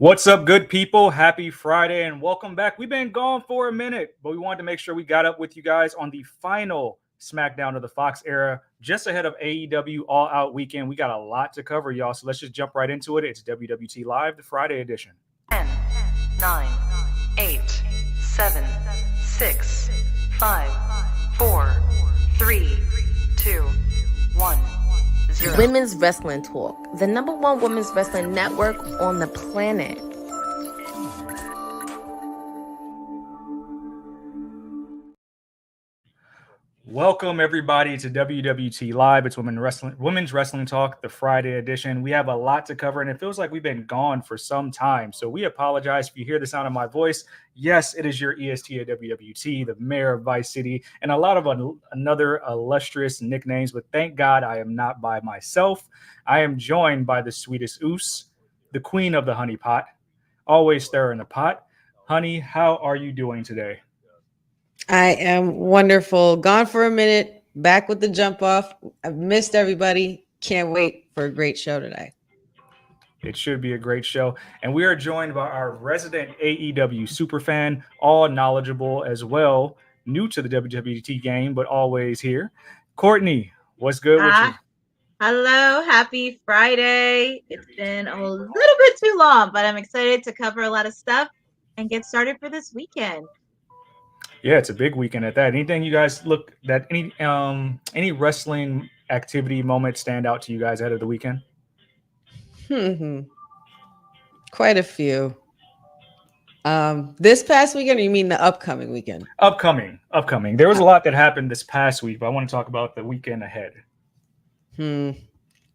What's up, good people? Happy Friday and welcome back. We've been gone for a minute, but we wanted to make sure we got up with you guys on the final SmackDown of the Fox era, just ahead of AEW All Out Weekend. We got a lot to cover, y'all, so let's just jump right into it. It's WWT Live, the Friday edition. 10, 9, 8, 7, 6, 5, 4, 3, 2, 1. Women's Wrestling Talk, the #1 women's wrestling network on the planet. Welcome everybody to WWT Live. It's Women's Wrestling Talk, the Friday edition. We have a lot to cover, and it feels like we've been gone for some time. So we apologize if you hear the sound of my voice. Yes, it is your EST at WWT, the mayor of Vice City, and a lot of another illustrious nicknames. But thank God I am not by myself. I am joined by the sweetest Oos, the queen of the honey pot, always stirring the pot. Honey, how are you doing today? I am wonderful. Gone for a minute, back with the jump off. I've missed everybody. Can't wait for a great show today. It should be a great show. And we are joined by our resident AEW superfan, all knowledgeable as well, new to the WWT game, but always here. Courtney, what's good with you? Hello, happy Friday. It's been a little bit too long, but I'm excited to cover a lot of stuff and get started for this weekend. Yeah, it's a big weekend at that. Anything you guys look that any wrestling activity moment stand out to you guys ahead of the weekend? Quite a few. This past weekend, or you mean the upcoming weekend? Upcoming. There was a lot that happened this past week, but I want to talk about the weekend ahead.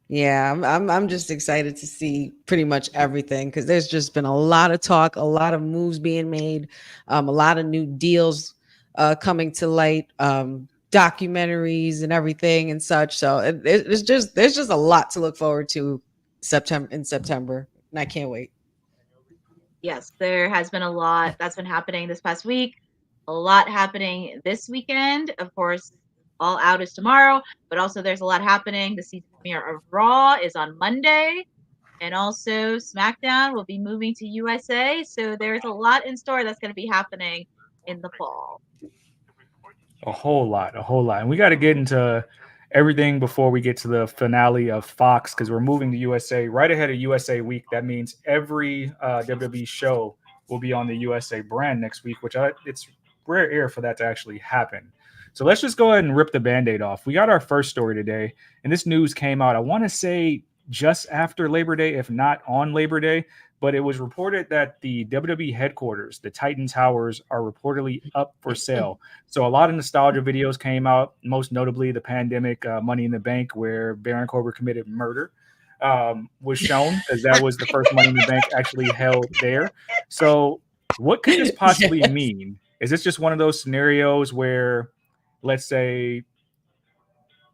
Yeah, I'm just excited to see pretty much everything because there's just been a lot of talk, a lot of moves being made, a lot of new deals coming to light, documentaries and everything and such. So there's just a lot to look forward to in September, and I can't wait. Yes, there has been a lot that's been happening this past week. A lot happening this weekend. Of course, All Out is tomorrow, but also there's a lot happening. The season premiere of Raw is on Monday, and also SmackDown will be moving to USA. So there's a lot in store that's going to be happening in the fall. A whole lot. And we got to get into everything before we get to the finale of Fox because we're moving to USA right ahead of USA Week. That means every WWE show will be on the USA brand next week, which it's rare air for that to actually happen. So let's just go ahead and rip the Band-Aid off. We got our first story today, and this news came out, I want to say just after Labor Day, if not on Labor Day, but it was reported that the WWE Headquarters, the Titan Towers, are reportedly up for sale. So a lot of nostalgia videos came out, most notably the pandemic Money in the Bank, where Baron Corbin committed murder, was shown, as that was the first Money in the Bank actually held there. So what could this possibly mean? Is this just one of those scenarios where, let's say,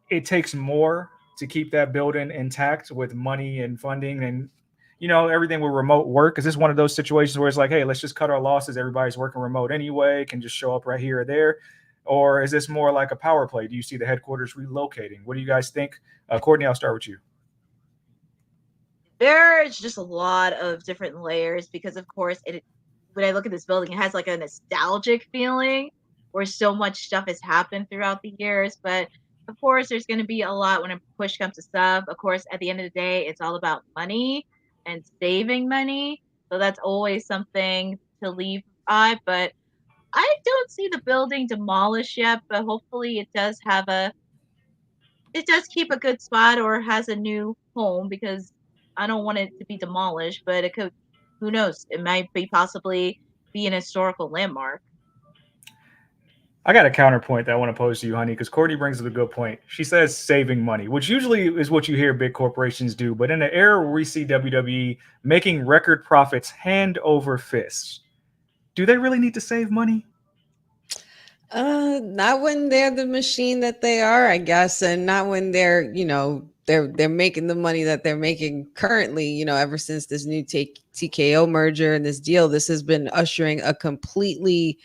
it takes more to keep that building intact with money and funding and, everything with remote work? Is this one of those situations where it's like, hey, let's just cut our losses. Everybody's working remote anyway, can just show up right here or there? Or is this more like a power play? Do you see the headquarters relocating? What do you guys think? Courtney, I'll start with you. There's just a lot of different layers because, of course, when I look at this building, it has like a nostalgic feeling where so much stuff has happened throughout the years. But of course, there's going to be a lot when a push comes to shove. Of course, at the end of the day, it's all about money and saving money. So that's always something to leave by. But I don't see the building demolished yet, but hopefully it does keep a good spot or has a new home, because I don't want it to be demolished, but it could, who knows? It might possibly be an historical landmark. I got a counterpoint that I want to pose to you, honey, because Courtney brings up a good point. She says saving money, which usually is what you hear big corporations do. But in an era where we see WWE making record profits hand over fist, do they really need to save money? Not when they're the machine that they are, I guess, and not when they're making the money that they're making currently. Ever since this new TKO merger and this deal, this has been ushering a completely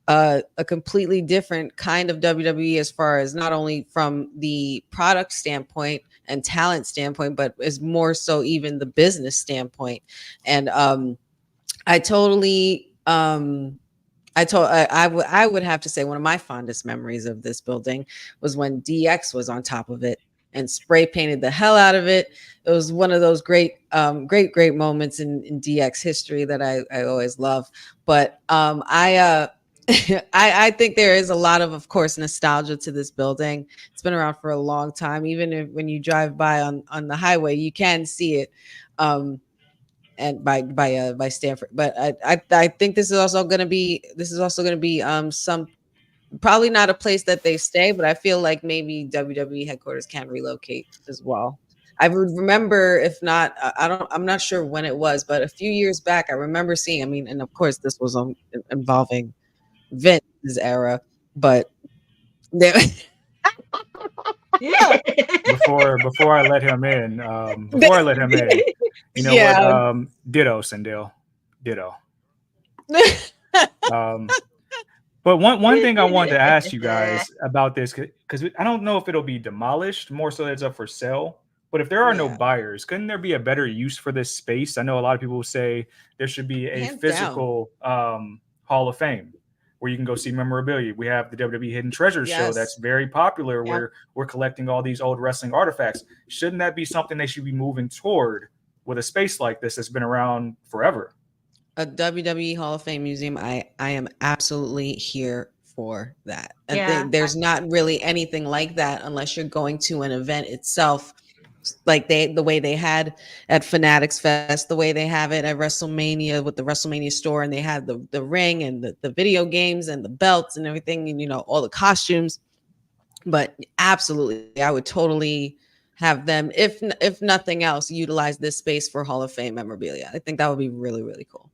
different kind of WWE, as far as not only from the product standpoint and talent standpoint, but is more so even the business standpoint. And I totally I would have to say one of my fondest memories of this building was when DX was on top of it and spray painted the hell out of it. It was one of those great moments in DX history that I always love. But I think there is a lot of course, nostalgia to this building. It's been around for a long time. Even when you drive by on the highway, you can see it. And by Stanford. But I think this is also going to be some, probably not a place that they stay, but I feel like maybe WWE headquarters can relocate as well. I would remember, if not, I'm not sure when it was, but a few years back, I remember seeing. I mean, and of course, this was involving Vince's era, but there. Yeah. Before I let him in, you know what? Ditto, Sindel. Ditto. But one thing I wanted to ask you guys about this, because I don't know if it'll be demolished, more so that it's up for sale. But if there are no buyers, couldn't there be a better use for this space? I know a lot of people say there should be a physical Hall of Fame where you can go see memorabilia. We have the WWE Hidden Treasure show that's very popular, where we're collecting all these old wrestling artifacts. Shouldn't that be something they should be moving toward with a space like this that's been around forever? A WWE Hall of Fame museum, I am absolutely here for that. I think there's not really anything like that unless you're going to an event itself, like the way they had at Fanatics Fest, the way they have it at WrestleMania with the WrestleMania store, and they had the ring and the video games and the belts and everything, and all the costumes. But absolutely, I would totally have them, if nothing else, utilize this space for Hall of Fame memorabilia. I think that would be really, really cool.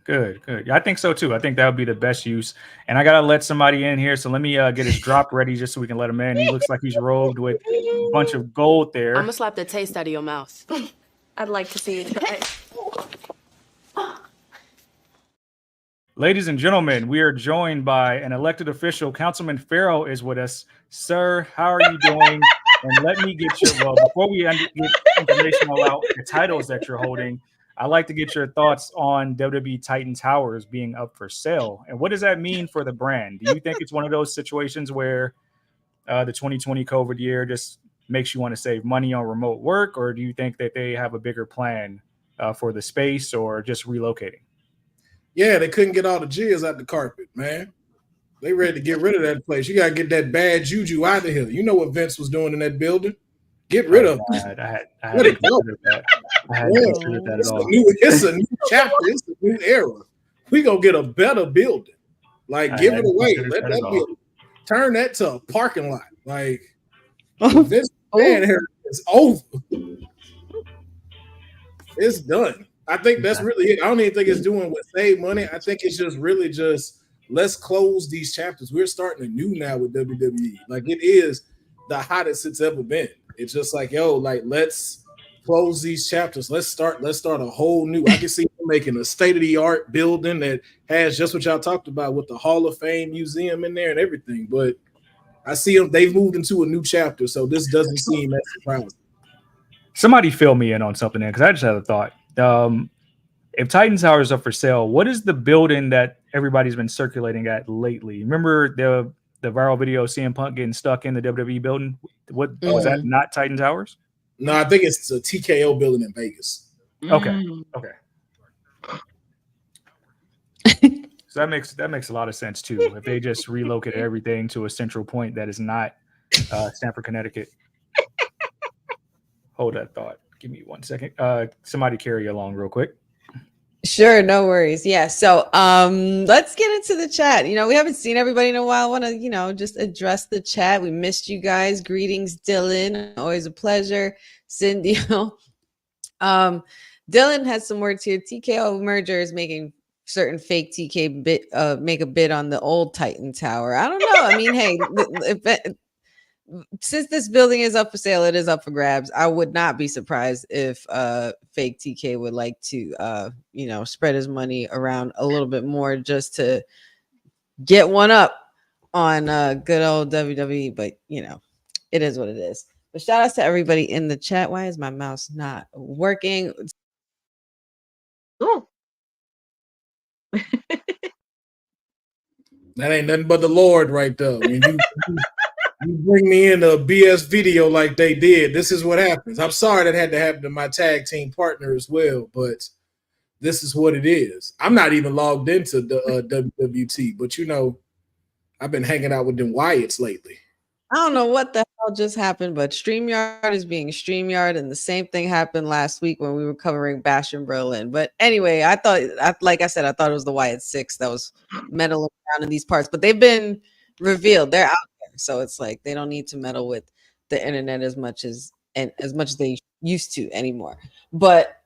Good. I think so too. I think that would be the best use. And I gotta let somebody in here, so let me get his drop ready just so we can let him in. He looks like he's robed with a bunch of gold there. I'm gonna slap the taste out of your mouth. I'd like to see it try. Ladies and gentlemen, we are joined by an elected official. Councilman Farrell is with us. Sir, how are you doing? And let me get before we get information about the titles that you're holding, I'd like to get your thoughts on WWE Titan Towers being up for sale. And what does that mean for the brand? Do you think it's one of those situations where the 2020 COVID year just makes you want to save money on remote work? Or do you think that they have a bigger plan for the space or just relocating? Yeah, they couldn't get all the jizz out the carpet, man. They ready to get rid of that place. You got to get that bad juju out of here. You know what Vince was doing in that building. Get rid of it. I hadn't considered that. I hadn't considered that at all. It's a new chapter. It's a new era. We gonna get a better building. Like, give it away. Let that building. Turn that to a parking lot. Like, this man here is over. It's done. I think that's really it. I don't even think it's doing what save money. I think it's just really just let's close these chapters. We're starting anew now with WWE. Like, it is the hottest it's ever been. It's just like, let's close these chapters. Let's start a whole new. I can see them making a state-of-the-art building that has just what y'all talked about with the Hall of Fame museum in there and everything. But I see them, they've moved into a new chapter, so this doesn't seem that surprising. Somebody fill me in on something there, because I just had a thought. If Titan Towers is up for sale, what is the building that everybody's been circulating at lately? Remember the viral video of CM Punk getting stuck in the WWE building? What was that? Not Titan Towers? No, I think it's a TKO building in Vegas. Okay. So that makes a lot of sense too. If they just relocated everything to a central point that is not Stamford, Connecticut. Hold that thought. Give me 1 second. Somebody carry along real quick. Sure, no worries. Yeah. So let's get into the chat. We haven't seen everybody in a while. I want to, just address the chat. We missed you guys. Greetings, Dylan. Always a pleasure. Cindy. Dylan has some words here. TKO merger is making certain fake TK make a bid on the old Titan Tower. I don't know. I mean, hey, since this building is up for sale, it is up for grabs. I would not be surprised if fake TK would like to spread his money around a little bit more just to get one up on good old WWE. But it is what it is. But shout outs to everybody in the chat. Why is my mouse not working? Ooh. That ain't nothing but the Lord right there. When you bring me in a BS video like they did, this is what happens. I'm sorry that had to happen to my tag team partner as well, but this is what it is. I'm not even logged into the WWT, but you know, I've been hanging out with them Wyatts lately. I don't know what the hell just happened, but StreamYard is being StreamYard, and the same thing happened last week when we were covering Bash in Berlin. But anyway, like I said, I thought it was the Wyatt 6 that was meddling around in these parts, but they've been revealed. They're out there, so it's like they don't need to meddle with the internet as much as they used to anymore. But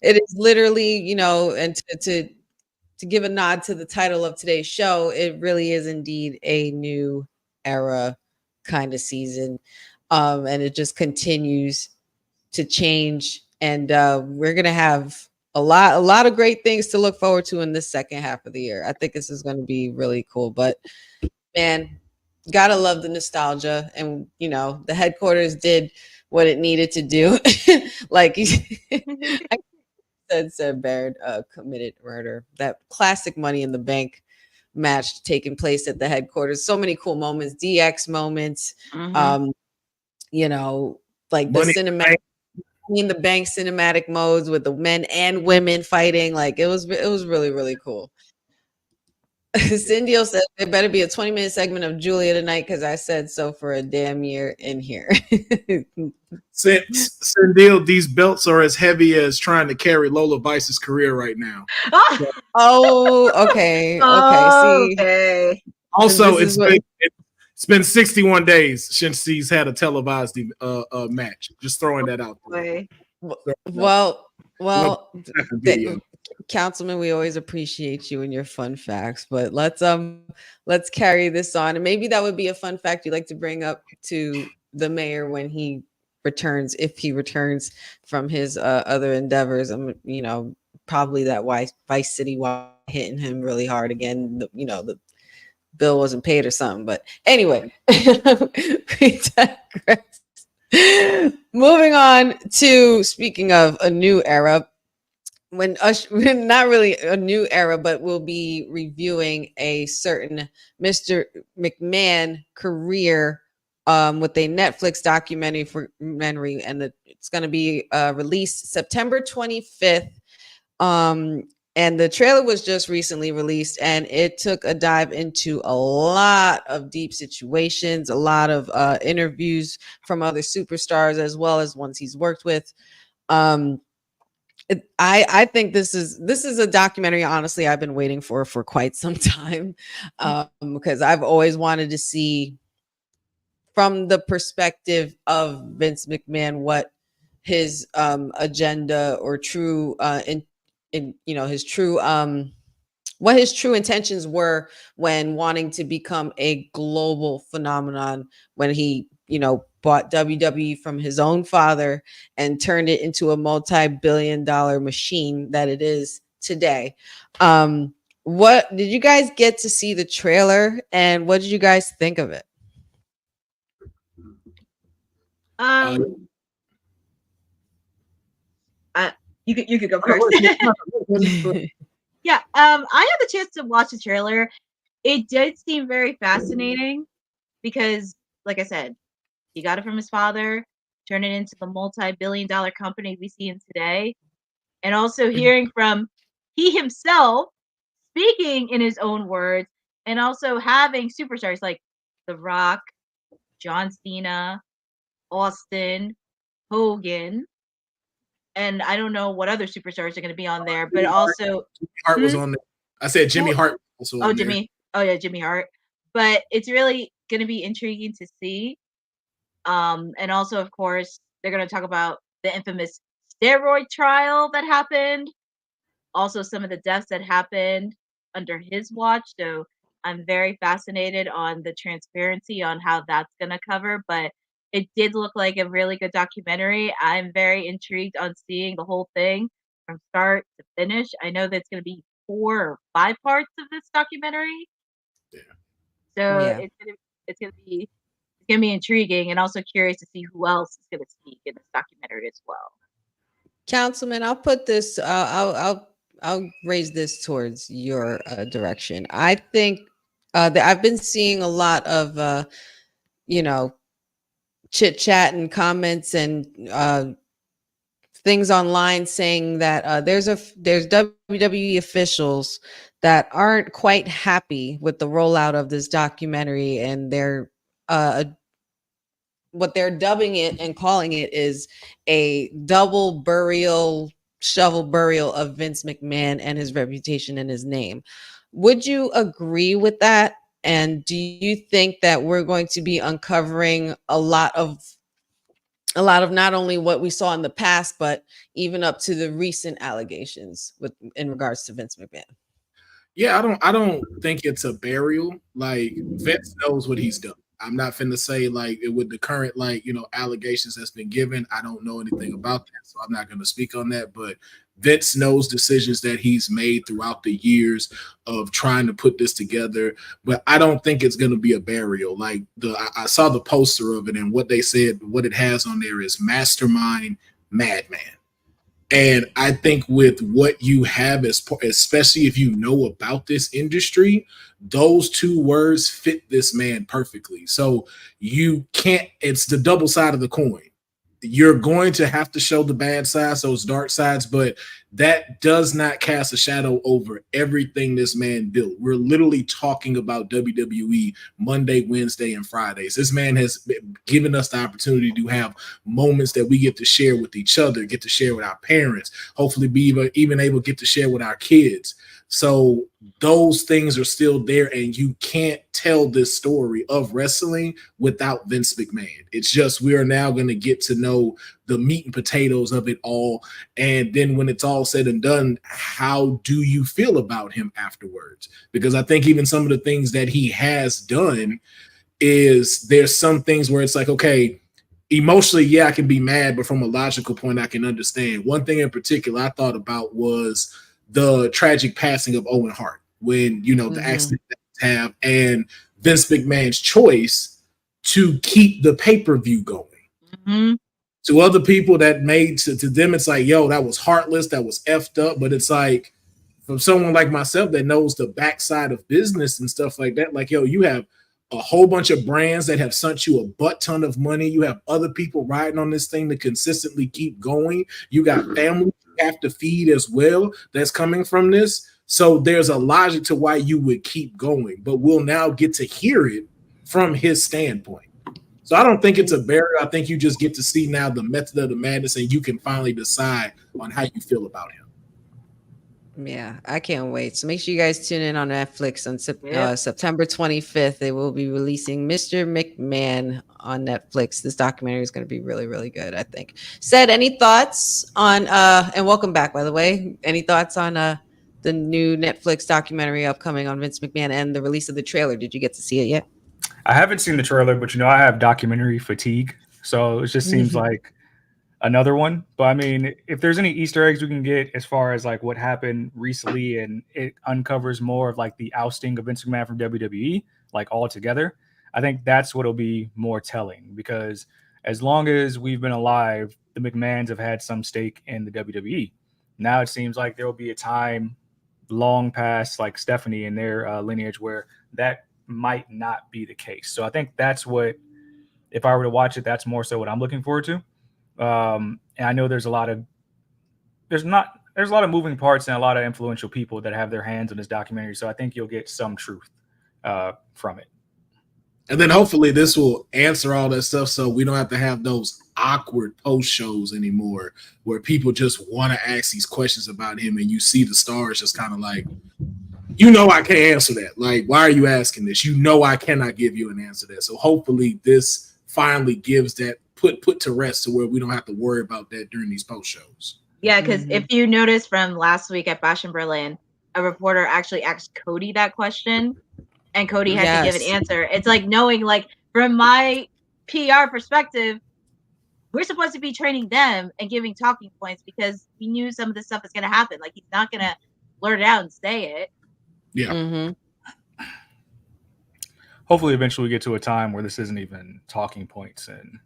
it is literally, you know, and to give a nod to the title of today's show, it really is indeed a new era kind of season. And it just continues to change. And we're going to have a lot of great things to look forward to in this second half of the year. I think this is going to be really cool. But man, gotta love the nostalgia. And, you know, the headquarters did what it needed to do. Like said Baird committed murder. That classic Money in the Bank match taking place at the headquarters. So many cool moments, DX moments. You know, like the cinematic in the bank cinematic modes with the men and women fighting. Like it was really, really cool. Cindy said there better be a 20-minute segment of Julia tonight because I said so for a damn year in here. Cindy, these belts are as heavy as trying to carry Lola Vice's career right now. Oh, okay. Okay. Also, it's been 61 days since he's had a televised match. Just throwing that out there. Well, Councilman, we always appreciate you and your fun facts, but let's carry this on, and maybe that would be a fun fact you'd like to bring up to the mayor when he returns, if he returns from his other endeavors. You know, probably that Vice City hitting him really hard again. The bill wasn't paid or something, but anyway, we digress. Moving on to, speaking of a new era, when not really a new era, but we'll be reviewing a certain Mr. McMahon career with a Netflix documentary, and it's going to be released September 25th. And the trailer was just recently released, and it took a dive into a lot of deep situations, a lot of interviews from other superstars, as well as ones he's worked with. I think this is a documentary, honestly, I've been waiting for quite some time, because I've always wanted to see from the perspective of Vince McMahon what his agenda or true his true what his true intentions were when wanting to become a global phenomenon, when he, you know, bought WWE from his own father and turned it into a multi-billion-dollar machine that it is today. What did you guys get to see the trailer, and what did you guys think of it? You could go first. Yeah, I had the chance to watch the trailer. It did seem very fascinating because, like I said, he got it from his father, turned it into the multi-billion-dollar company we see in today, and also hearing from he himself speaking in his own words, and also having superstars like The Rock, John Cena, Austin, Hogan, and I don't know what other superstars are going to be on there, but also Hart was on there. I said Jimmy Hart also on there. Jimmy Hart. But it's really going to be intriguing to see. And also, of course, they're going to talk about the infamous steroid trial that happened. Also, some of the deaths that happened under his watch. So I'm very fascinated on the transparency on how that's going to cover. But it did look like a really good documentary. I'm very intrigued on seeing the whole thing from start to finish. I know that's going to be 4 or 5 parts of this documentary. Yeah. So yeah. It's gonna be intriguing, and also curious to see who else is gonna speak in this documentary as well. Councilman, I'll put this. I'll I'll raise this towards your direction. I think that I've been seeing a lot of you know, chit chat and comments and things online saying that there's WWE officials that aren't quite happy with the rollout of this documentary, and they're what they're dubbing it and calling it is a double burial, shovel burial of Vince McMahon and his reputation and his name. Would you agree with that? And do you think that we're going to be uncovering a lot of not only what we saw in the past, but even up to the recent allegations in regards to Vince McMahon? Yeah, I don't think it's a burial. Like, Vince knows what he's done. I'm not finna say like with the current allegations that's been given. I don't know anything about that, so I'm not gonna speak on that. But Vince knows decisions that he's made throughout the years of trying to put this together. But I don't think it's gonna be a burial. Like I saw the poster of it, and what they said, what it has on there is Mastermind Madman. And I think with what you have, especially if you know about this industry, those two words fit this man perfectly. So you can't, it's the double side of the coin. You're going to have to show the bad sides, those dark sides, but that does not cast a shadow over everything this man built. We're literally talking about WWE Monday, Wednesday, and Fridays. This man has given us the opportunity to have moments that we get to share with each other, get to share with our parents, hopefully be even able to get to share with our kids. So those things are still there, and you can't tell this story of wrestling without Vince McMahon. It's just we are now going to get to know the meat and potatoes of it all. And then when it's all said and done, how do you feel about him afterwards? Because I think even some of the things that he has done is there's some things where it's like, okay, emotionally, yeah, I can be mad, but from a logical point, I can understand. One thing in particular I thought about was the tragic passing of Owen Hart when, the accident that he have, and Vince McMahon's choice to keep the pay-per-view going. Mm-hmm. To other people that made to them, it's like, yo, that was heartless, that was effed up. But it's like, from someone like myself that knows the backside of business and stuff like that, like, yo, you have a whole bunch of brands that have sent you a butt ton of money. You have other people riding on this thing to consistently keep going. You got families you have to feed as well that's coming from this. So there's a logic to why you would keep going, but we'll now get to hear it from his standpoint. So I don't think it's a burial. I think you just get to see now the method of the madness, and you can finally decide on how you feel about him. Yeah, I can't wait. So make sure you guys tune in on Netflix on September 25th. They will be releasing Mr. McMahon on Netflix. This documentary is going to be really, really good, I think. Said, any thoughts on, and welcome back, by the way, any thoughts on the new Netflix documentary upcoming on Vince McMahon and the release of the trailer? Did you get to see it yet? I haven't seen the trailer, but I have documentary fatigue. So it just seems like another one. But I mean, if there's any Easter eggs we can get as far as like what happened recently, and it uncovers more of like the ousting of Vince McMahon from WWE, like altogether, I think that's what'll be more telling, because as long as we've been alive, the McMahons have had some stake in the WWE. Now it seems like there will be a time long past like Stephanie and their lineage where that might not be the case. So I think that's what, if I were to watch it, that's more so what I'm looking forward to. And I know there's a lot of moving parts and a lot of influential people that have their hands on this documentary. So I think you'll get some truth from it. And then hopefully this will answer all that stuff, so we don't have to have those awkward post shows anymore where people just want to ask these questions about him, and you see the stars just kind of like, I can't answer that. Like, why are you asking this? I cannot give you an answer to that. So hopefully this finally gives that put to rest to where we don't have to worry about that during these post shows. Yeah, because if you notice from last week at Bash in Berlin, a reporter actually asked Cody that question, and Cody had to give an answer. It's like knowing, like, from my PR perspective, we're supposed to be training them and giving talking points because we knew some of this stuff is going to happen. Like, he's not going to blurt it out and say it. Yeah. Hopefully eventually we get to a time where this isn't even talking points and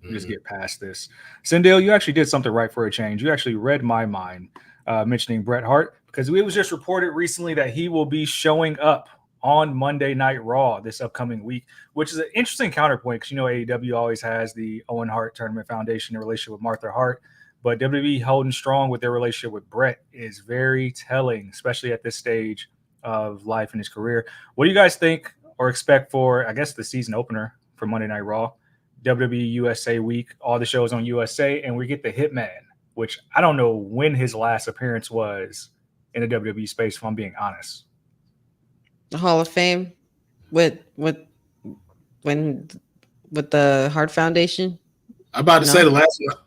just get past this. Sindel, you actually did something right for a change. You actually read my mind. mentioning Bret Hart, because it was just reported recently that he will be showing up on Monday Night Raw this upcoming week, which is an interesting counterpoint because AEW always has the Owen Hart Tournament Foundation in relationship with Martha Hart, but WWE holding strong with their relationship with Bret is very telling, especially at this stage of life in his career. What do you guys think or expect for, I guess, the season opener for Monday Night Raw? WWE USA week, all the shows on USA, and we get the Hitman, which I don't know when his last appearance was in the WWE space, if I'm being honest. The Hall of Fame with the Hart Foundation. I'm about to say the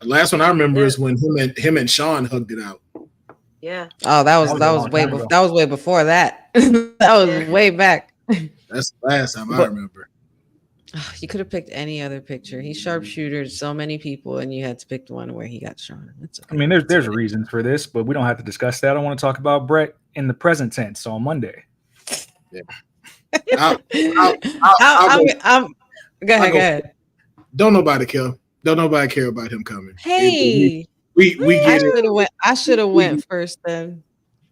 last one I remember is when him and Sean hugged it out. Yeah. Oh, that was way before that. That was way back. That's the last time I remember. You could have picked any other picture. He sharpshootered so many people, and you had to pick the one where he got shot. Okay. I mean, there's reasons for this, but we don't have to discuss that. I want to talk about Bret in the present tense on Monday. Yeah. Go ahead. Don't nobody care. Don't nobody care about him coming. Hey, we get it. I should have went first then.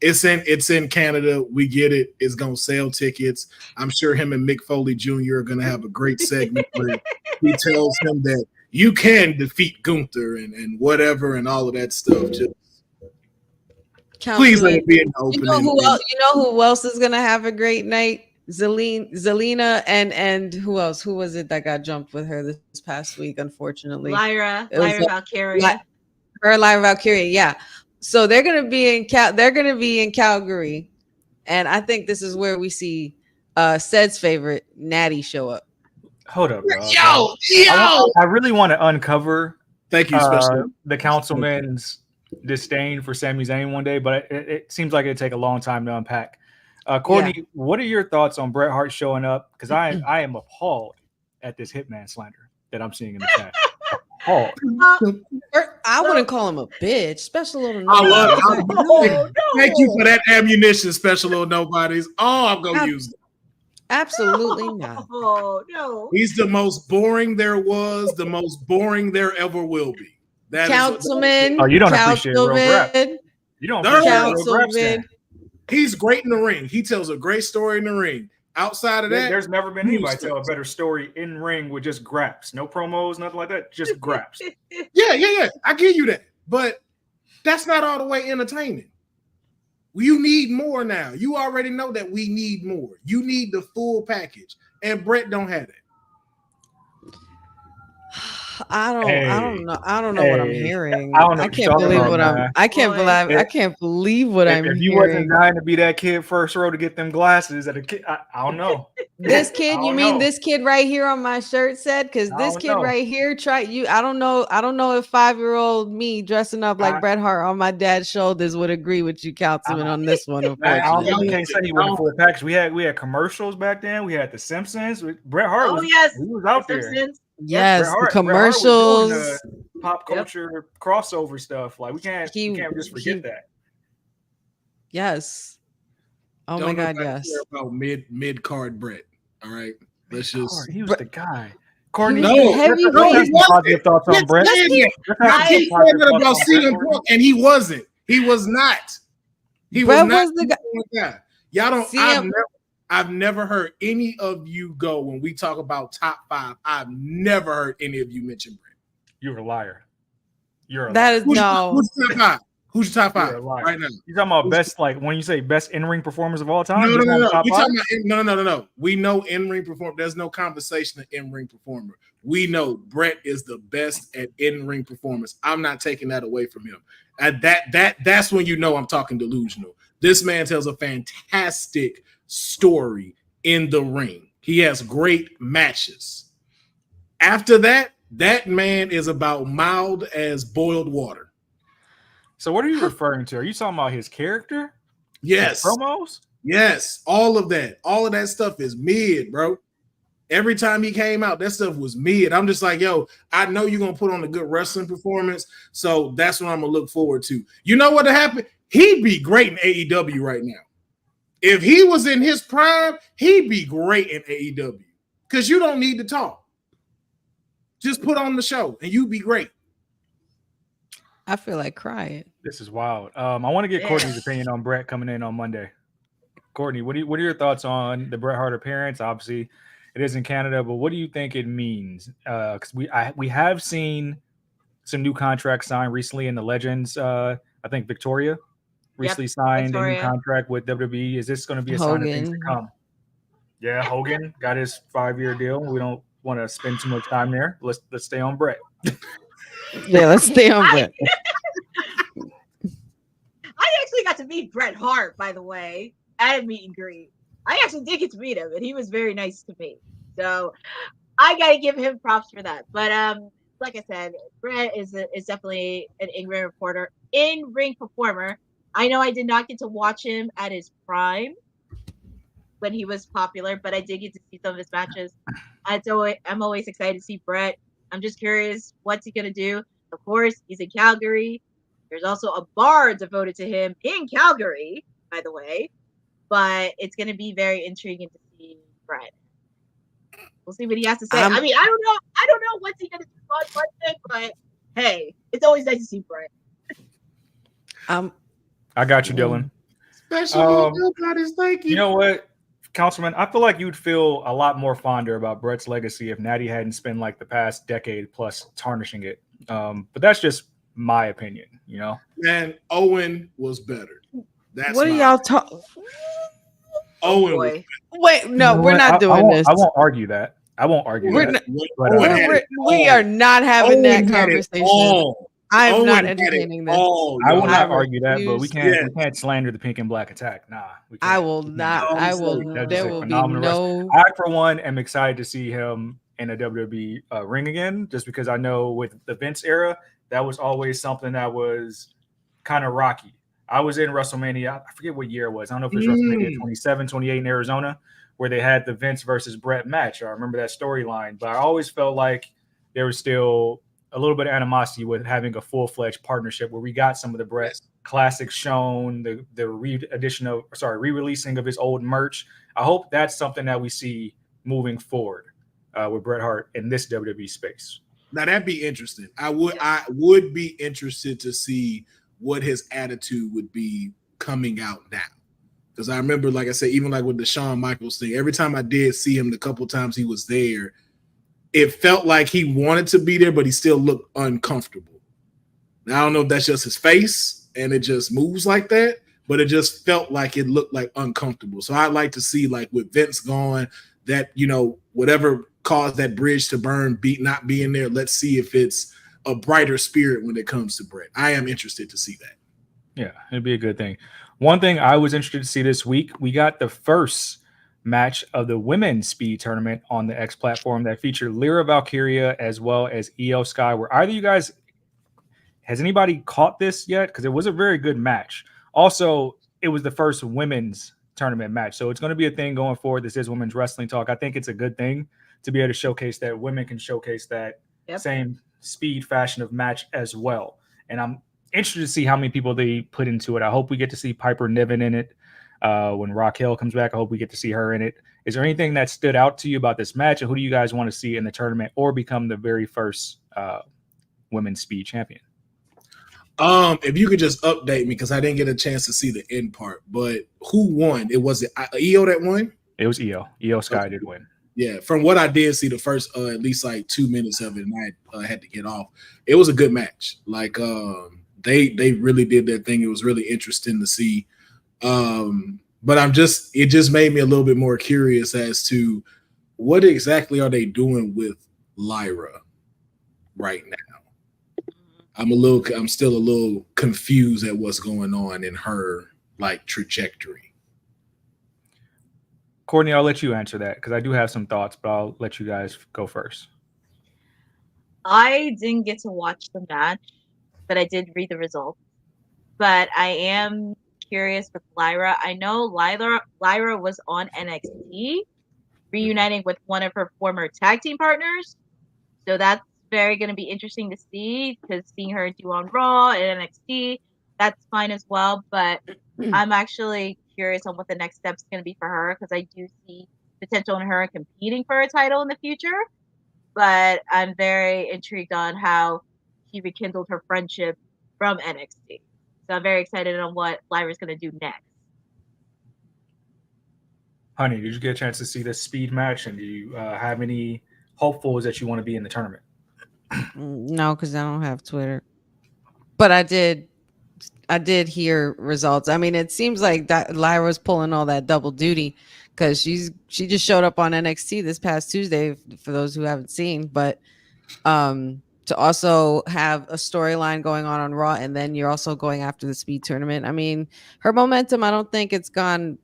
It's in Canada. We get it. It's gonna sell tickets. I'm sure him and Mick Foley Jr. are gonna have a great segment where he tells him that you can defeat Gunther and whatever and all of that stuff. Just please let it be an opening. You know who else is gonna have a great night? Zelina and who else? Who was it that got jumped with her this past week? Unfortunately, Lyra Valkyria. Her Lyra Valkyria, yeah. So they're gonna be in Calgary, and I think this is where we see Ced's favorite Natty show up. Hold up, bro. Yo! I really want to uncover Thank you, especially the councilman's disdain for Sami Zayn one day, but it seems like it'd take a long time to unpack. Courtney, what are your thoughts on Bret Hart showing up? Because I am appalled at this Hitman slander that I'm seeing in the chat. Appalled. I wouldn't call him a bitch. Special little I love nobody. Thank you for that ammunition, special little nobodies. Oh, I'm gonna use it. Absolutely not. Oh no. He's the most boring there was, the most boring there ever will be. Councilman. Oh, you don't appreciate real rap. You don't appreciate real rap. Councilman. He's great in the ring. He tells a great story in the ring. Outside of that, there's never been anybody tell a better story in ring with just graps, no promos, nothing like that, just graps. Yeah. I give you that, but that's not all the way entertaining. You need more now. You already know that we need more. You need the full package, and Bret don't have it. I don't know what I'm hearing. I can't believe what I'm hearing. If you wasn't dying to be that kid first row to get them glasses at a kid, I don't know. This kid, you mean this kid right here on my shirt said? Because this kid right here I don't know if 5-year-old me dressing up like Bret Hart on my dad's shoulders would agree with you, Councilman, on this one. I can't say he wasn't full package. We had commercials back then. We had the Simpsons. Bret Hart he was out there. Simpsons. Yes, the commercials, the pop culture crossover stuff. Like we can't just forget that. Yes. Oh Don't my God, yes. Care about mid card Bret. All right, let's just. He was the guy. Courtney, positive thoughts on Bret. I keep saying that about CM Punk, and he wasn't. He was not. He was not the guy. Y'all don't. I've never heard any of you go when we talk about top 5. I've never heard any of you mention Bret. You're a liar. Who's your top 5? Who's your top 5 right now? You talking about best, like when you say best in-ring performers of all time? No. You talking about no. We know in-ring performer. There's no conversation of in-ring performer. We know Bret is the best at in-ring performance. I'm not taking that away from him. And that's when you know I'm talking delusional. This man tells a fantastic story in the ring. He has great matches. After that man is about mild as boiled water. So what are you referring to? Are you talking about his character? Yes. His promos? Yes. All of that stuff is mid, bro. Every time he came out, that stuff was mid. I'm just like, yo, I know you're going to put on a good wrestling performance, so that's what I'm going to look forward to. You know what happened? He'd be great in AEW right now. If he was in his prime, he'd be great in AEW because you don't need to talk. Just put on the show and you'd be great. I feel like crying. This is wild. I want to get Courtney's opinion on Bret coming in on Monday. Courtney, what are your thoughts on the Bret Hart appearance? Obviously, it is in Canada, but what do you think it means? Because we have seen some new contracts signed recently in the Legends. I think Victoria recently signed a new Victoria. contract with WWE. Is this going to be a sign of things to come? Yeah, Hogan got his 5-year deal. We don't want to spend too much time there. Let's stay on Bret. Yeah, let's stay on Bret. I actually got to meet Bret Hart, by the way, at a meet and greet. I actually did get to meet him, and he was very nice to me. So I got to give him props for that. But like I said, Bret is definitely an in-ring performer. I know I did not get to watch him at his prime when he was popular, but I did get to see some of his matches. I'm always excited to see Bret. I'm just curious, what's he gonna do? Of course, he's in Calgary. There's also a bar devoted to him in Calgary, by the way. But it's gonna be very intriguing to see Bret. We'll see what he has to say. I mean, I don't know what's he gonna do on Monday, but hey, it's always nice to see Bret. I got you, Dylan. Special buddies, thank you. You know what, Councilman? I feel like you'd feel a lot more fonder about Bret's legacy if Natty hadn't spent like the past decade plus tarnishing it. But that's just my opinion, you know. Man, Owen was better. That's what are y'all talking? Owen. Was Wait, no, we're not doing this. I won't argue that. I won't argue that. We are not having that conversation. I'm not entertaining this. I will not argue that, but we can't slander the pink and black attack. Nah, we can't. I will not. I will. There will be no. I, for one, am excited to see him in a WWE ring again, just because I know with the Vince era, that was always something that was kind of rocky. I was in WrestleMania. I forget what year it was. I don't know if it was WrestleMania 27, 28 in Arizona, where they had the Vince versus Bret match. I remember that storyline, but I always felt like there was still a little bit of animosity with having a full-fledged partnership where we got some of the Bret classics shown, the re-releasing of his old merch. I hope that's something that we see moving forward with Bret Hart in this WWE space. Now that'd be interesting. I would be interested to see what his attitude would be coming out now. Because I remember, like I said, even like with the Shawn Michaels thing, every time I did see him, the couple times he was there, it felt like he wanted to be there, but he still looked uncomfortable. Now, I don't know if that's just his face and it just moves like that, but it just felt like it looked like uncomfortable. So I'd like to see, like with Vince gone, that, you know, whatever caused that bridge to burn, not being there, let's see if it's a brighter spirit when it comes to Bret. I am interested to see that. Yeah, it'd be a good thing. One thing I was interested to see this week, we got the first match of the women's speed tournament on the X platform that featured Lyra Valkyria as well as Io Sky. Were either of you guys, has anybody caught this yet? Because it was a very good match. Also, it was the first women's tournament match. So it's going to be a thing going forward. This is Women's Wrestling Talk. I think it's a good thing to be able to showcase that women can showcase that same speed fashion of match as well. And I'm interested to see how many people they put into it. I hope we get to see Piper Niven in it. When Raquel comes back, I hope we get to see her in it. Is there anything that stood out to you about this match, and who do you guys want to see in the tournament or become the very first women's speed champion? If you could just update me, because I didn't get a chance to see the end part, but who won? Was it Io that won? It was Io. Io Sky did win. Yeah, from what I did see, the first at least like 2 minutes of it, and I had to get off. It was a good match. Like they really did their thing. It was really interesting to see. But it just made me a little bit more curious as to what exactly are they doing with Lyra right now. I'm still a little confused at what's going on in her like trajectory. Courtney, I'll let you answer that because I do have some thoughts, but I'll let you guys go first. I didn't get to watch the match, but I did read the results. But I am curious with Lyra. I know Lyra was on NXT, reuniting with one of her former tag team partners. So that's very going to be interesting to see, because seeing her do on Raw and NXT, that's fine as well. But I'm actually curious on what the next step's going to be for her, because I do see potential in her competing for a title in the future. But I'm very intrigued on how she rekindled her friendship from NXT. So I'm very excited on what Lyra's going to do next. Honey, did you get a chance to see this speed match? And do you have any hopefuls that you want to be in the tournament? No, because I don't have Twitter. But I did hear results. I mean, it seems like that Lyra's pulling all that double duty because she just showed up on NXT this past Tuesday for those who haven't seen. But to also have a storyline going on Raw, and then you're also going after the speed tournament. I mean, her momentum, I don't think it's gone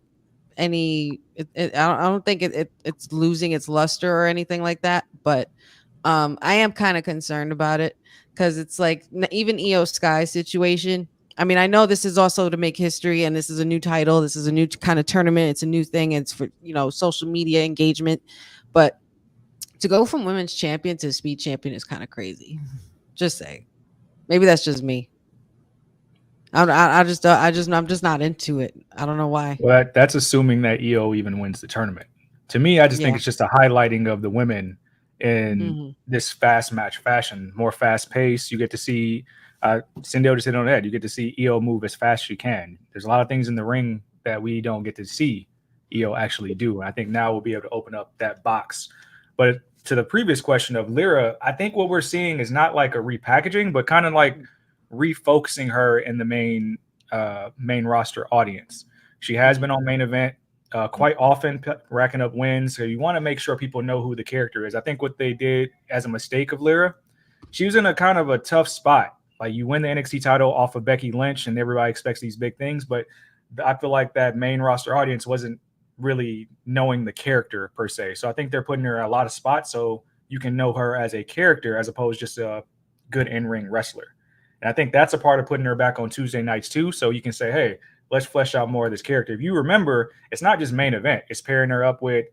any. I don't think it's losing its luster or anything like that. But I am kind of concerned about it because it's like even Io Sky situation. I mean, I know this is also to make history, and this is a new title. This is a new kind of tournament. It's a new thing. It's for social media engagement, but to go from women's champion to speed champion is kind of crazy. Just saying. Maybe that's just me. I'm just not into it. I don't know why. Well, that's assuming that EO even wins the tournament. To me, I just think it's just a highlighting of the women in this fast match fashion, more fast pace. You get to see Cindy just hit on that. You get to see EO move as fast as she can. There's a lot of things in the ring that we don't get to see EO actually do. And I think now we'll be able to open up that box. But to the previous question of Lyra, I think what we're seeing is not like a repackaging, but kind of like refocusing her in the main roster audience. She has been on main event quite often, racking up wins. So you want to make sure people know who the character is. I think what they did as a mistake of Lyra, she was in a kind of a tough spot. Like you win the NXT title off of Becky Lynch and everybody expects these big things, but I feel like that main roster audience wasn't really knowing the character per se. So I think they're putting her in a lot of spots so you can know her as a character as opposed to just a good in-ring wrestler. And I think that's a part of putting her back on Tuesday nights too. So you can say, hey, let's flesh out more of this character. If you remember, it's not just main event. It's pairing her up with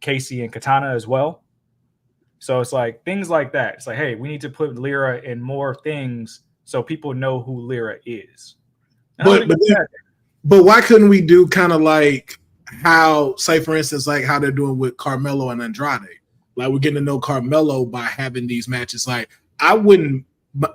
Casey and Katana as well. So it's like things like that. It's like, hey, we need to put Lyra in more things so people know who Lyra is. But why couldn't we do kind of like how, say, for instance, like how they're doing with Carmelo and Andrade? Like we're getting to know Carmelo by having these matches. Like I wouldn't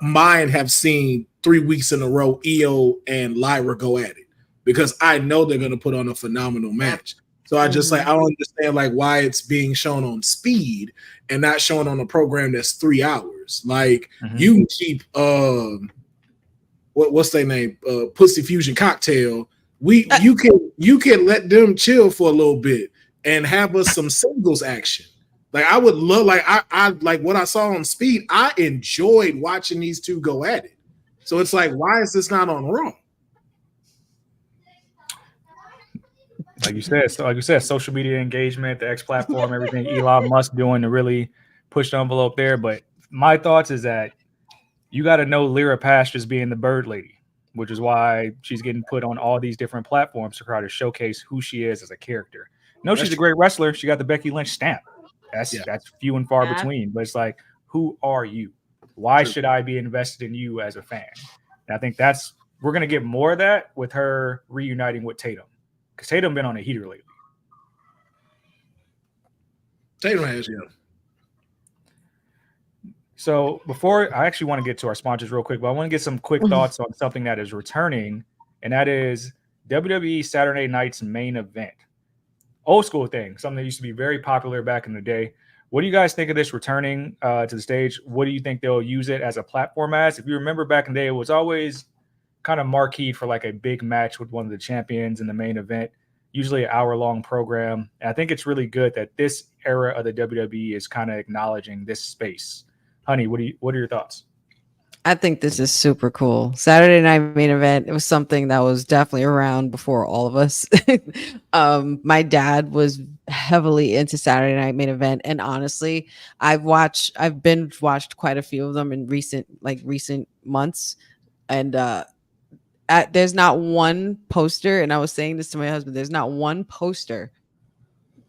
mind have seen 3 weeks in a row EO and Lyra go at it because I know they're going to put on a phenomenal match. So I just I don't understand like why it's being shown on speed and not shown on a program that's 3 hours. Like you can keep what's their name? Pussy Fusion Cocktail. You can let them chill for a little bit and have us some singles action. Like I would love, like I like what I saw on speed. I enjoyed watching these two go at it. So it's like, why is this not on Raw? Like you said, social media engagement, the X platform, everything Elon Musk doing to really push the envelope there. But my thoughts is that you got to know Lyra past just being the bird lady, which is why she's getting put on all these different platforms to try to showcase who she is as a character. No, she's a great wrestler. She got the Becky Lynch stamp. That's few and far between. But it's like, who are you? Why should I be invested in you as a fan? And I think we're going to get more of that with her reuniting with Tatum. Because Tatum been on a heater lately. Tatum has, So before I actually want to get to our sponsors real quick, but I want to get some quick thoughts on something that is returning, and that is WWE Saturday Night's main event. Old school thing, something that used to be very popular back in the day. What do you guys think of this returning to the stage? What do you think they'll use it as a platform as? If you remember back in the day, it was always kind of marquee for like a big match with one of the champions in the main event, usually an hour-long program. And I think it's really good that this era of the WWE is kind of acknowledging this space. Honey, what are your thoughts? I think this is super cool. Saturday night main event. It was something that was definitely around before all of us. My dad was heavily into Saturday night main event, and honestly, I've binge watched quite a few of them in recent months, and there's not one poster. And I was saying this to my husband. There's not one poster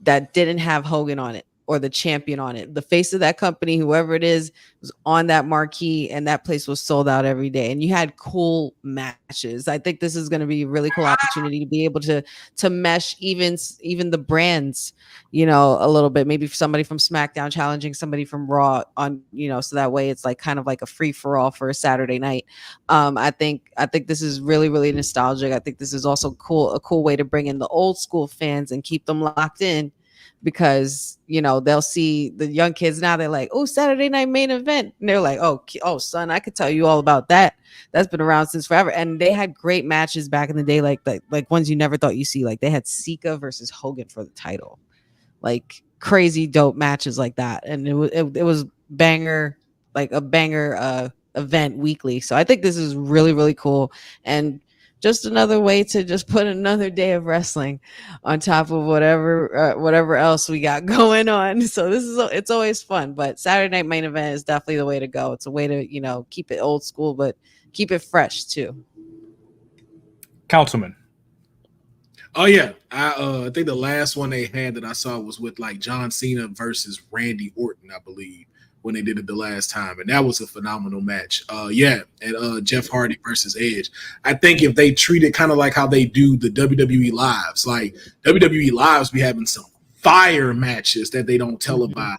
that didn't have Hogan on it. or the champion on it. The face of that company, whoever it is, was on that marquee, and that place was sold out every day. And you had cool matches. I think this is going to be a really cool opportunity to be able to mesh even the brands, you know, a little bit. Maybe somebody from SmackDown challenging somebody from Raw on, you know, so that way it's like kind of like a free for all for a Saturday night. I think this is really, really nostalgic. I think this is also a cool way to bring in the old school fans and keep them locked in, because, you know, they'll see the young kids now. They're like, oh, Saturday night main event. And they're like, oh, son, I could tell you all about that. That's been around since forever. And they had great matches back in the day, like ones you never thought you see. Like they had Sika versus Hogan for the title, like crazy dope matches like that. And it was banger, like a banger event weekly. So I think this is really, really cool. And just another way to just put another day of wrestling on top of whatever else we got going on. So it's always fun, but Saturday night main event is definitely the way to go. It's a way to, you know, keep it old school, but keep it fresh too. Councilman. Oh yeah, I think the last one they had that I saw was with like John Cena versus Randy Orton, I believe, when they did it the last time, and that was a phenomenal match. And Jeff Hardy versus Edge. I think if they treat it kind of like how they do the WWE lives, like WWE lives be having some fire matches that they don't televise,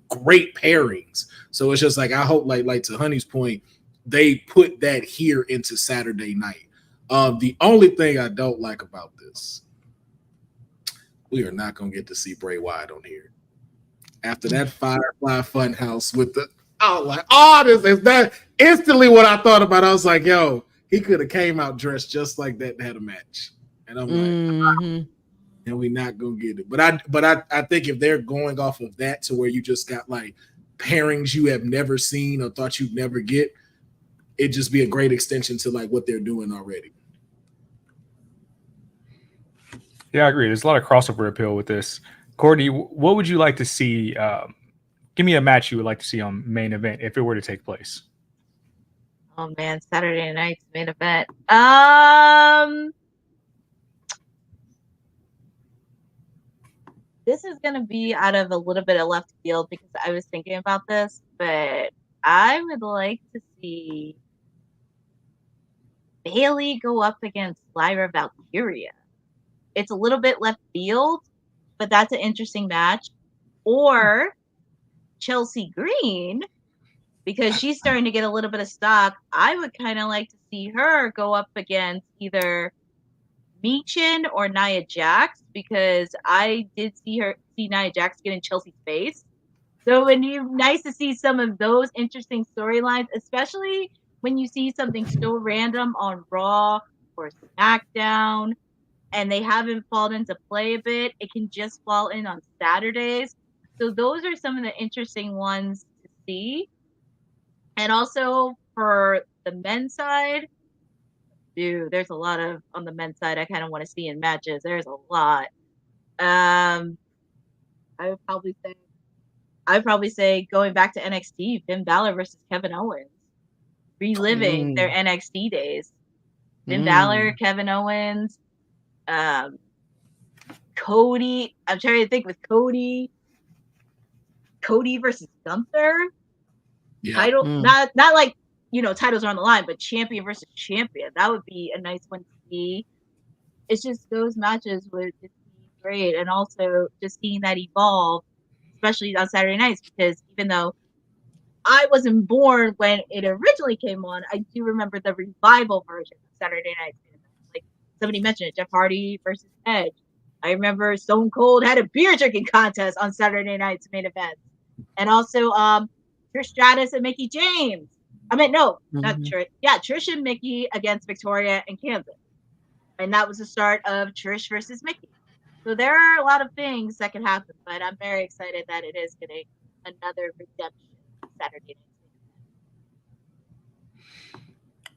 great pairings. So it's just like, I hope like to Honey's point, they put that here into Saturday night. The only thing I don't like about this, we are not going to get to see Bray Wyatt on here. After that Firefly Funhouse with I was like, this is that. Instantly what I thought about, I was like, yo, he could have came out dressed just like that and had a match. And I'm like, and we're not going to get it. But I think if they're going off of that to where you just got like pairings you have never seen or thought you'd never get, it'd just be a great extension to like what they're doing already. Yeah, I agree. There's a lot of crossover appeal with this. Courtney, what would you like to see? Give me a match you would like to see on main event if it were to take place. Oh man, Saturday night's main event. This is gonna be out of a little bit of left field because I was thinking about this, but I would like to see Bayley go up against Lyra Valkyria. It's a little bit left field, but that's an interesting match. Or Chelsea Green, because she's starting to get a little bit of stock. I would kind of like to see her go up against either Meechin or Nia Jax, because I did see Nia Jax get in Chelsea's face. So nice to see some of those interesting storylines, especially when you see something so random on Raw or SmackDown, and they haven't fallen into play a bit. It can just fall in on Saturdays. So those are some of the interesting ones to see. And also for the men's side, dude, there's a lot of, on the men's side, I kind of want to see in matches. There's a lot. I would probably say going back to NXT, Finn Balor versus Kevin Owens, reliving their NXT days. Finn Balor, Kevin Owens, Cody. I'm trying to think with Cody versus Gunther. Yeah. Title, not like, you know, titles are on the line, but champion versus champion. That would be a nice one to see. It's just those matches would just be great, and also just seeing that evolve, especially on Saturday nights, because even though I wasn't born when it originally came on, I do remember the revival version of Saturday nights. Like somebody mentioned it, Jeff Hardy versus Edge. I remember Stone Cold had a beer drinking contest on Saturday night's main event, and also Trish Stratus and Mickie James. I mean, no, not Trish. Yeah, Trish and Mickie against Victoria and Kansas, and that was the start of Trish versus Mickie. So there are a lot of things that can happen, but I'm very excited that it is getting another redemption Saturday night.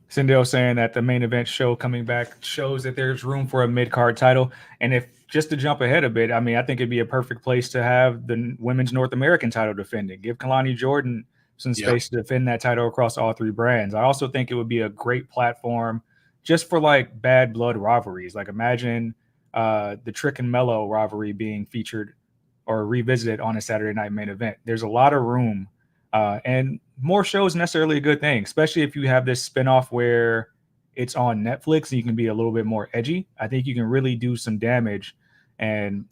Sindel saying that the main event show coming back shows that there's room for a mid-card title. And if just to jump ahead a bit, I mean, I think it'd be a perfect place to have the women's North American title defending. Give Kalani Jordan some space to defend that title across all three brands. I also think it would be a great platform just for like bad blood rivalries. Like imagine the Trick and Mello rivalry being featured or revisit it on a Saturday night main event. There's a lot of room, and more shows necessarily a good thing, especially if you have this spinoff where it's on Netflix and you can be a little bit more edgy. I think you can really do some damage. And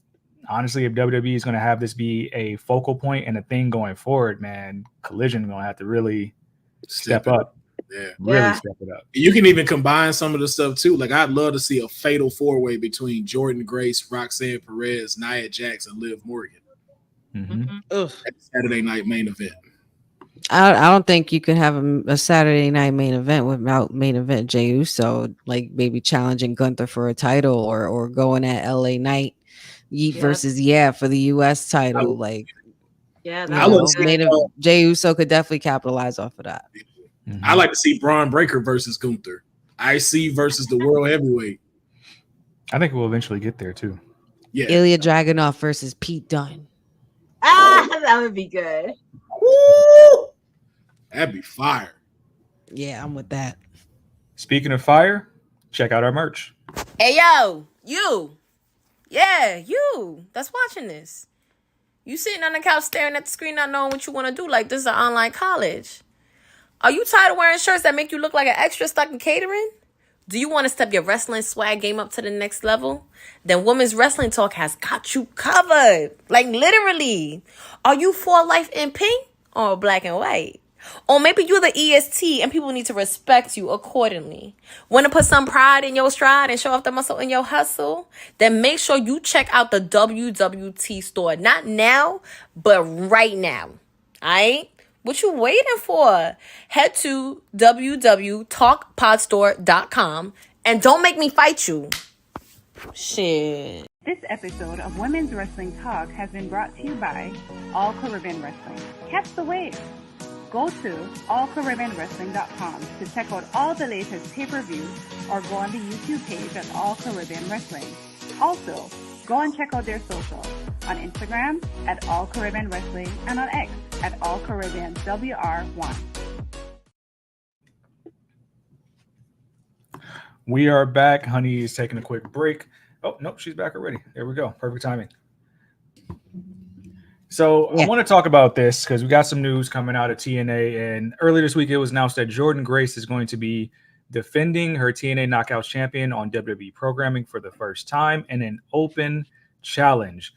honestly, if WWE is going to have this be a focal point and a thing going forward, man, Collision going to have to really step up. Yeah. Really step it up. You can even combine some of the stuff too. Like I'd love to see a fatal 4-way between Jordynne Grace, Roxanne Perez, Nia Jax, and Liv Morgan. At Saturday night main event. I don't think you could have a Saturday night main event without main event Jey Uso, like maybe challenging Gunther for a title or going at LA Knight versus for the US title. Jey Uso could definitely capitalize off of that. I like to see Braun Breaker versus Gunther. IC versus the World Heavyweight. I think we'll eventually get there too. Yeah. Ilya Dragunov versus Pete Dunne. That would be good. Woo! That'd be fire. Yeah, I'm with that. Speaking of fire, check out our merch. Hey, yo, you. Yeah, you that's watching this. You sitting on the couch staring at the screen not knowing what you want to do like this is an online college. Are you tired of wearing shirts that make you look like an extra stuck in catering? Do you want to step your wrestling swag game up to the next level? Then Women's Wrestling Talk has got you covered. Like literally. Are you for life in pink or black and white? Or maybe you're the EST and people need to respect you accordingly. Want to put some pride in your stride and show off the muscle in your hustle? Then make sure you check out the WWT store. Not now, but right now. Alright? What you waiting for? Head to www talkpodstore.com and don't make me fight you. Shit. This episode of Women's Wrestling Talk has been brought to you by All Caribbean Wrestling. Catch the wave. Go to allcaribbeanwrestling.com to check out all the latest pay-per-views or go on the YouTube page at All Caribbean Wrestling. Also, go and check out their socials on Instagram at All Caribbean Wrestling and on X at All Caribbean WR1. We are back. Honey is taking a quick break. Oh, no, she's back already. There we go. Perfect timing. So I want to talk about this because we got some news coming out of TNA. And earlier this week, it was announced that Jordynne Grace is going to be defending her TNA Knockouts champion on WWE programming for the first time in an open challenge.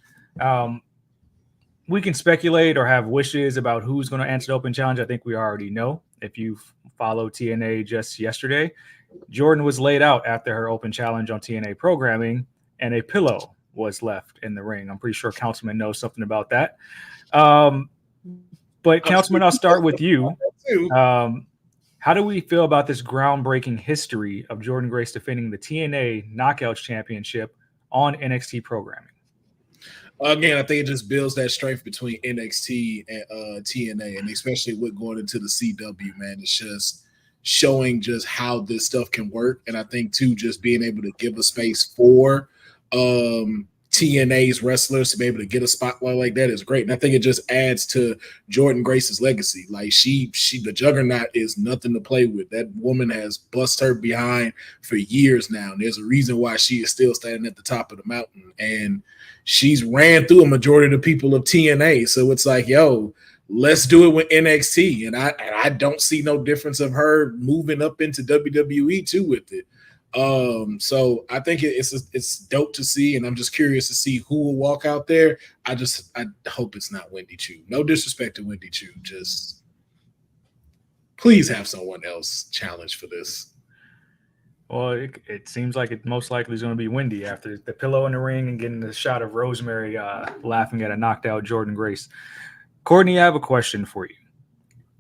We can speculate or have wishes about who's going to answer the open challenge. I think we already know. If you followed TNA just yesterday, Jordynne was laid out after her open challenge on TNA programming, and a pillow was left in the ring. I'm pretty sure Councilman knows something about that. But Councilman, I'll start with you. How do we feel about this groundbreaking history of Jordynne Grace defending the TNA Knockouts Championship on NXT programming? Again, I think it just builds that strength between NXT and TNA, and especially with going into the CW, man. It's just showing just how this stuff can work. And I think, too, just being able to give a space for TNA's wrestlers to be able to get a spotlight like that is great. And I think it just adds to Jordynne Grace's legacy. Like she the Juggernaut is nothing to play with. That woman has bust her behind for years now. And there's a reason why she is still standing at the top of the mountain. And she's ran through a majority of the people of TNA. So it's like, yo, let's do it with NXT. And I don't see no difference of her moving up into WWE too with it. So I think it's dope to see, and I'm just curious to see who will walk out there. I hope it's not Wendy Chu. No disrespect to Wendy Chu, just please have someone else challenge for this. Well, it seems like it most likely is going to be Wendy after the pillow in the ring and getting the shot of Rosemary laughing at a knocked out Jordynne Grace. Courtney, I have a question for you.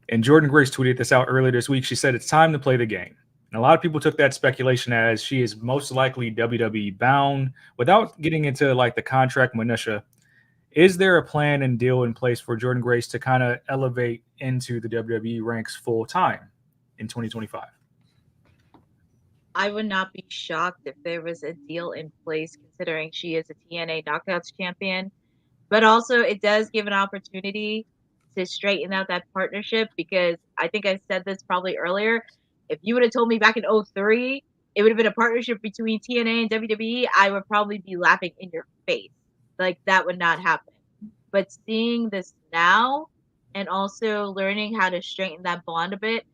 And Jordynne Grace tweeted this out earlier this week. She said it's time to play the game. And a lot of people took that speculation as she is most likely WWE bound. Without getting into like the contract minutia, is there a plan and deal in place for Jordynne Grace to kind of elevate into the WWE ranks full time in 2025? I would not be shocked if there was a deal in place, considering she is a TNA Knockouts champion. But also, it does give an opportunity to straighten out that partnership, because I think I said this probably earlier. If you would have told me back in 2003, it would have been a partnership between TNA and WWE, I would probably be laughing in your face. Like, that would not happen. But seeing this now and also learning how to strengthen that bond a bit,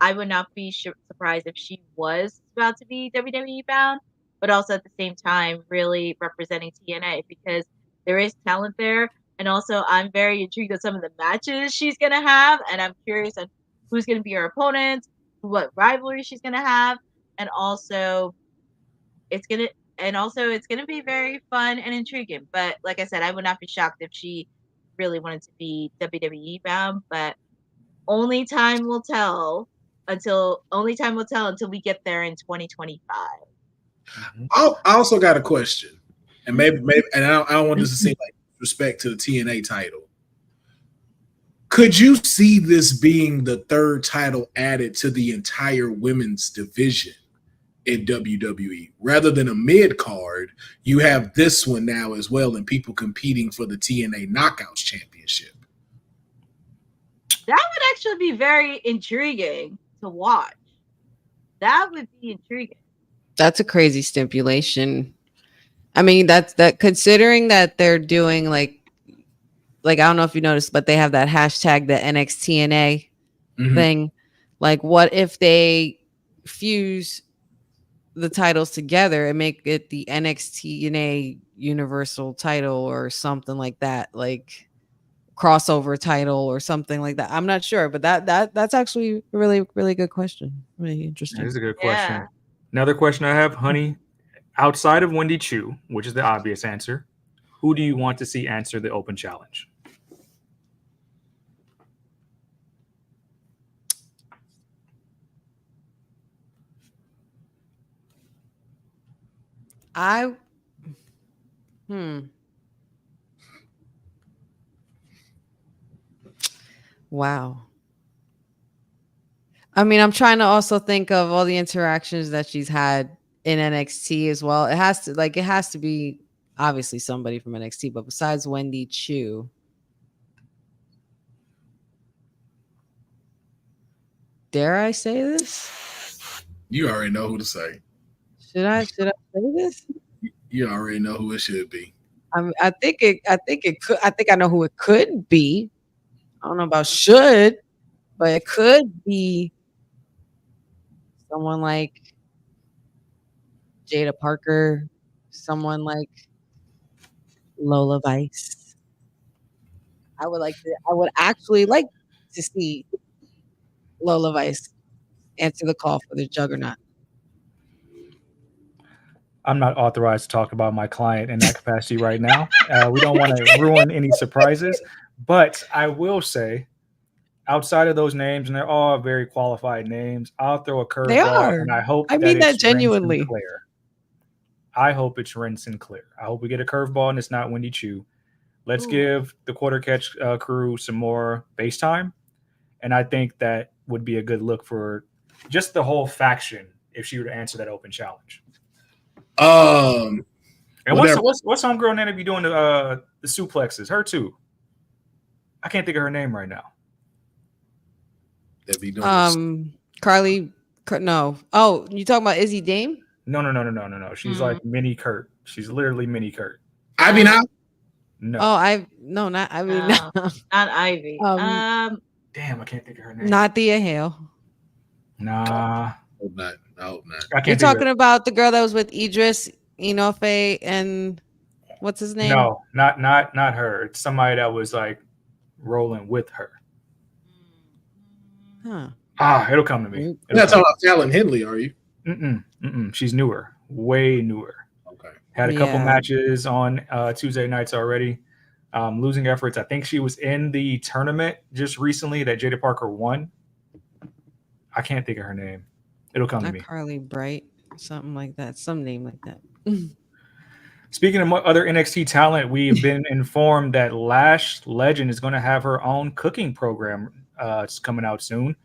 I would not be surprised if she was about to be WWE bound, but also at the same time really representing TNA because there is talent there. And also, I'm very intrigued at some of the matches she's going to have. And I'm curious on who's going to be her opponent, what rivalry she's going to have. And also, it's going to be very fun and intriguing. But like I said, I would not be shocked if she really wanted to be WWE bound. But only time will tell until we get there in 2025. I also got a question, and maybe, and I don't want this to seem like respect to the TNA title. Could you see this being the third title added to the entire women's division in WWE? Rather than a mid card, you have this one now as well, and people competing for the TNA Knockouts Championship. That would actually be very intriguing to watch. That would be intriguing. That's a crazy stipulation. I mean, that considering that they're doing like I don't know if you noticed, but they have that hashtag, the NXTNA thing. Like, what if they fuse the titles together and make it the NXTNA Universal title or something like that, like crossover title or something like that? I'm not sure, but that's actually a really, really good question. Really interesting. That is a good question. Yeah. Another question I have, honey, outside of Wendy Chu, which is the obvious answer, who do you want to see answer the open challenge? Wow. I mean, I'm trying to also think of all the interactions that she's had in NXT as well. It has to be obviously somebody from NXT, but besides Wendy Chu, dare I say this? You already know who to say. Should I say this? You already know who it should be. I think it could. I think I know who it could be. I don't know about should, but it could be someone like Jada Parker, someone like Lola Vice. I would actually like to see Lola Vice answer the call for the Juggernaut. I'm not authorized to talk about my client in that capacity right now. We don't want to ruin any surprises, but I will say, outside of those names, and they're all very qualified names, I'll throw a curveball, and I hope I mean that it's genuinely. Ren Sinclair. I hope it's Ren Sinclair. I hope we get a curveball and it's not Wendy Chu. Let's give the Quarter Catch crew some more base time, and I think that would be a good look for just the whole faction if she were to answer that open challenge. And what's homegirl name to be doing the suplexes? Her too. I can't think of her name right now. That be doing Carly. No. Oh, you talking about Izzy Dame? No. She's like Mini Kurt. She's literally Mini Kurt. Ivy now? No. Oh, not Ivy. No, not Ivy. Damn, I can't think of her name. Not Thea Hale. Nah. I hope not. You're talking about the girl that was with Idris Enofe and what's his name? No, not her. It's somebody that was like rolling with her. Huh. It'll come to me. You're not talking about Fallon Henley, are you? She's newer, way newer. Okay. Had a couple matches on Tuesday nights already. Losing efforts. I think she was in the tournament just recently that Jada Parker won. I can't think of her name. It'll come to me. Carly Bright, something like that. Some name like that. Speaking of other NXT talent, we've been informed that Lash Legend is going to have her own cooking program. It's coming out soon.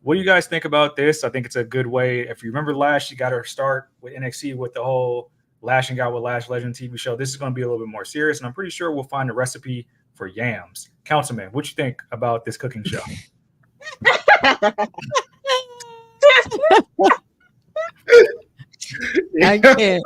What do you guys think about this? I think it's a good way. If you remember Lash, she got her start with NXT with the whole Lashing Out with Lash Legend TV show. This is going to be a little bit more serious, and I'm pretty sure we'll find a recipe for yams. Councilman, what you think about this cooking show? I can't.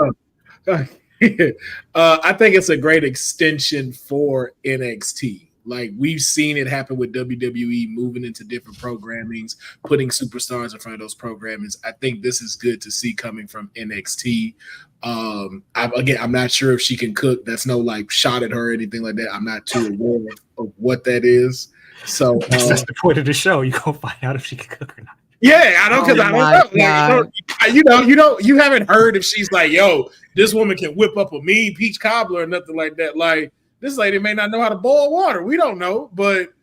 I think it's a great extension for NXT. Like we've seen it happen with WWE moving into different programmings, putting superstars in front of those programmings. I think this is good to see coming from NXT. I'm not sure if she can cook. That's no like shot at her or anything like that. I'm not too aware of what that is. So that's the point of the show. You go find out if she can cook or not. Yeah, I don't because I don't know. You haven't heard if she's like, yo, this woman can whip up a mean peach cobbler or nothing like that. Like this lady may not know how to boil water. We don't know, but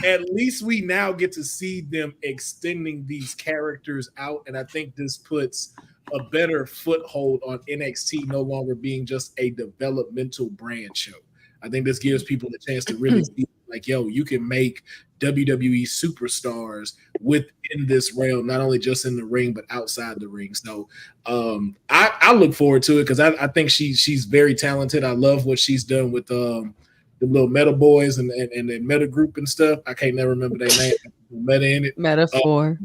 at least we now get to see them extending these characters out, and I think this puts a better foothold on NXT no longer being just a developmental brand show. I think this gives people the chance to really see, like, yo, you can make WWE superstars within this realm, not only just in the ring, but outside the ring. So I look forward to it because I think she's very talented. I love what she's done with the little Meta Boys and the Meta Group and stuff. I can't never remember their name. Meta in it. Metaphor.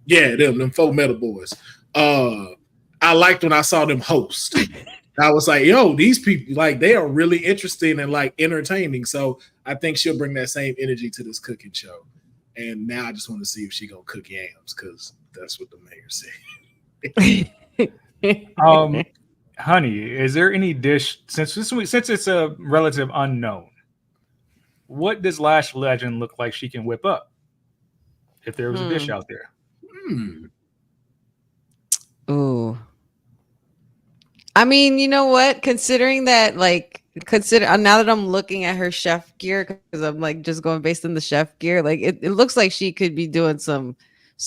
Yeah, them 4 Meta Boys. I liked when I saw them host. I was like, yo, these people, like, they are really interesting and like entertaining. So I think she'll bring that same energy to this cooking show. And now I just want to see if she gonna cook yams because that's what the mayor said. Honey, is there any dish since it's a relative unknown? What does Lash Legend look like she can whip up? If there was a dish out there. Ooh. I mean, you know what? Considering that, like, now that I'm looking at her chef gear, because I'm like just going based on the chef gear, like it looks like she could be doing some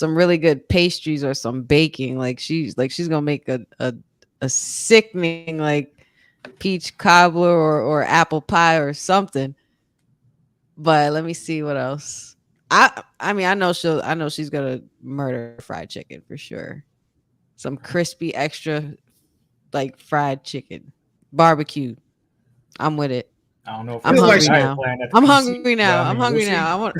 really good pastries or some baking. Like she's gonna make a sickening like peach cobbler or apple pie or something. But let me see what else. I mean, I know she's gonna murder fried chicken for sure. Some crispy extra like fried chicken, barbecue. I'm with it. I don't know if I'm hungry now. I'm hungry now. I'm hungry now.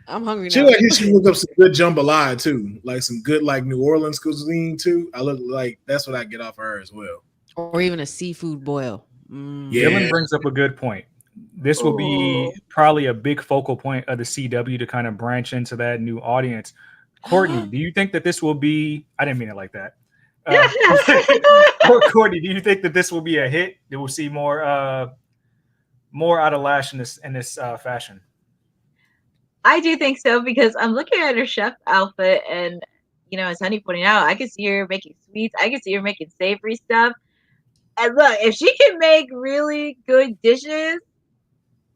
I'm hungry now. She like you should look up some good jambalaya too, like some good like New Orleans cuisine too. I look like that's what I get off of her as well, or even a seafood boil. Yeah. Dylan brings up a good point. This will be probably a big focal point of the CW to kind of branch into that new audience. Courtney, do you think that this will be? I didn't mean it like that. Courtney, do you think that this will be a hit? That we'll see more out of Lash in this fashion? I do think so because I'm looking at her chef outfit, and as Honey pointed out, I can see her making sweets. I can see her making savory stuff. And look, if she can make really good dishes,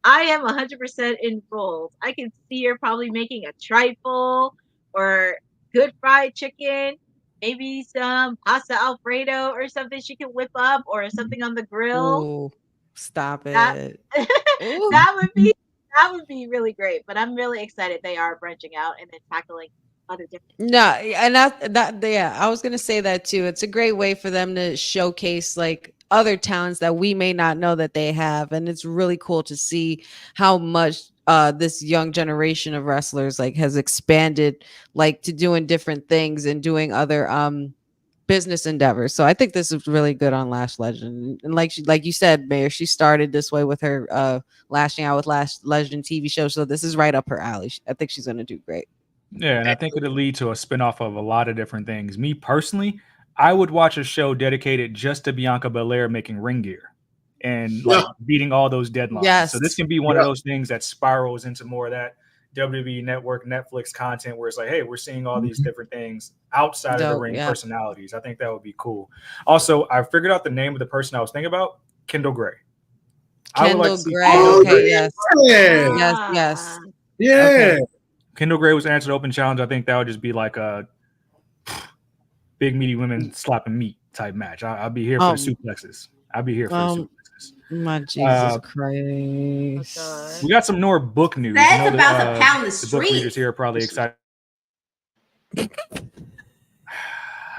I am 100% enrolled. I can see her probably making a trifle or good fried chicken. Maybe some pasta Alfredo or something she can whip up, or something on the grill. Ooh, stop it. That would be really great. But I'm really excited they are branching out and then tackling other different. No, and I was gonna say that too. It's a great way for them to showcase like other talents that we may not know that they have, and it's really cool to see how much this young generation of wrestlers like has expanded like to doing different things and doing other business endeavors. So I think this is really good on Lash Legend. And like you said, Mayor, she started this way with her lashing out with Lash Legend TV show. So this is right up her alley. I think she's going to do great. Yeah, and I think it'll lead to a spinoff of a lot of different things. Me personally, I would watch a show dedicated just to Bianca Belair making ring gear and like beating all those deadlines. Yes. So this can be one of those things that spirals into more of that WWE Network, Netflix content where it's like, hey, we're seeing all these different things outside of the ring personalities. I think that would be cool. Also, I figured out the name of the person I was thinking about, Kendall Gray. Kendall Gray. Yes. Yeah. Okay. Kendall Gray was answered open challenge. I think that would just be like a big meaty women slapping meat type match. I'll be here for the suplexes. I'll be here for the suplexes. My Jesus Christ. We got some more book news. That's about to pound the The book street. readers here are probably excited. I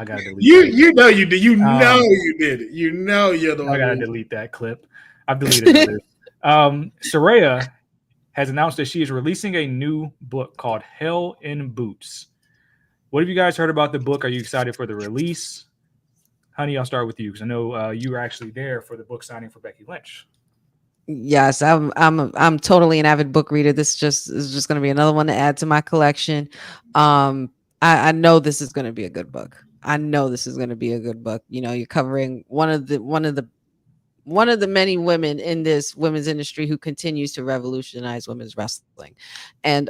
gotta delete You know you did. You know you did it. You know you're the one. I gotta delete that clip. I've deleted it. Saraya has announced that she is releasing a new book called Hell in Boots. What have you guys heard about the book? Are you excited for the release? Honey, I'll start with you because I know you were actually there for the book signing for Becky Lynch. Yes, I'm totally an avid book reader. This is just going to be another one to add to my collection. I know this is going to be a good book. I know this is going to be a good book. You know, you're covering one of the many women in this women's industry who continues to revolutionize women's wrestling, and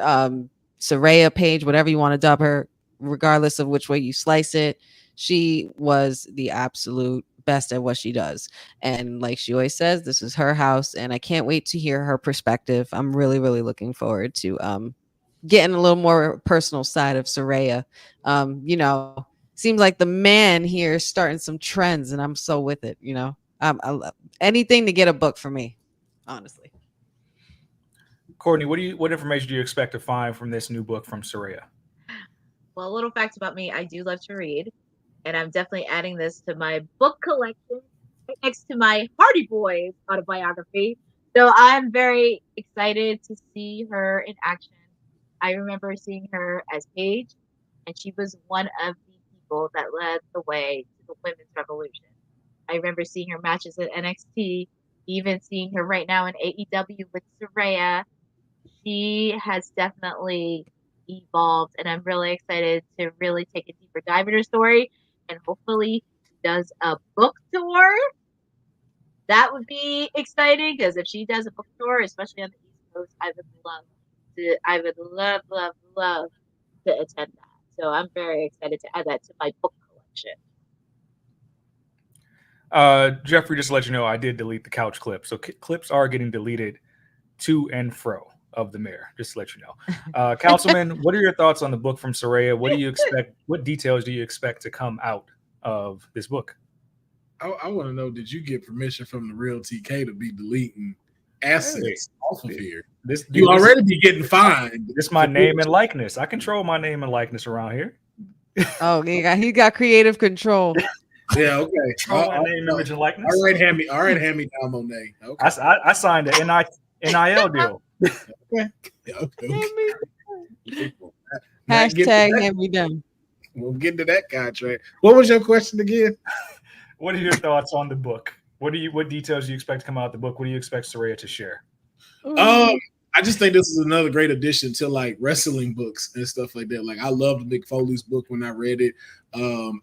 Saraya Page, whatever you want to dub her, regardless of which way you slice it, she was the absolute best at what she does. And like she always says, this is her house, and I can't wait to hear her perspective. I'm really, really looking forward to getting a little more personal side of Saraya. You know, seems like the man here is starting some trends, and I'm so with it. You know, I love anything to get a book for me, honestly. Courtney, what information do you expect to find from this new book from Saraya? Well, a little fact about me, I do love to read, and I'm definitely adding this to my book collection right next to my Hardy Boys autobiography. So I'm very excited to see her in action. I remember seeing her as Paige, and she was one of the people that led the way to the women's revolution. I remember seeing her matches at NXT, even seeing her right now in AEW with Saraya. She has definitely evolved, and I'm really excited to really take a deeper dive in her story, and hopefully does a book tour. That would be exciting, because if she does a book tour, especially on the East Coast, I would love to attend that. So I'm very excited to add that to my book collection. Jeffrey, just to let you know, I did delete the couch clip. So clips are getting deleted to and fro of the mayor, just to let you know. Councilman, what are your thoughts on the book from Saraya? What do you expect? What details do you expect to come out of this book? I want to know, did you get permission from the real TK to be deleting assets off of here? You already be getting fined. This is my name and likeness. I control my name and likeness around here. Oh, he got creative control. Yeah, okay. My name, image, and likeness. All right, hand me down Monet. Okay. I signed an NIL deal. Okay. Hashtag hand me down. We'll get into that contract. What was your question again? What are your thoughts on the book? What details do you expect to come out of the book? What do you expect Saraya to share? I just think this is another great addition to like wrestling books and stuff like that. Like I loved Mick Foley's book when I read it.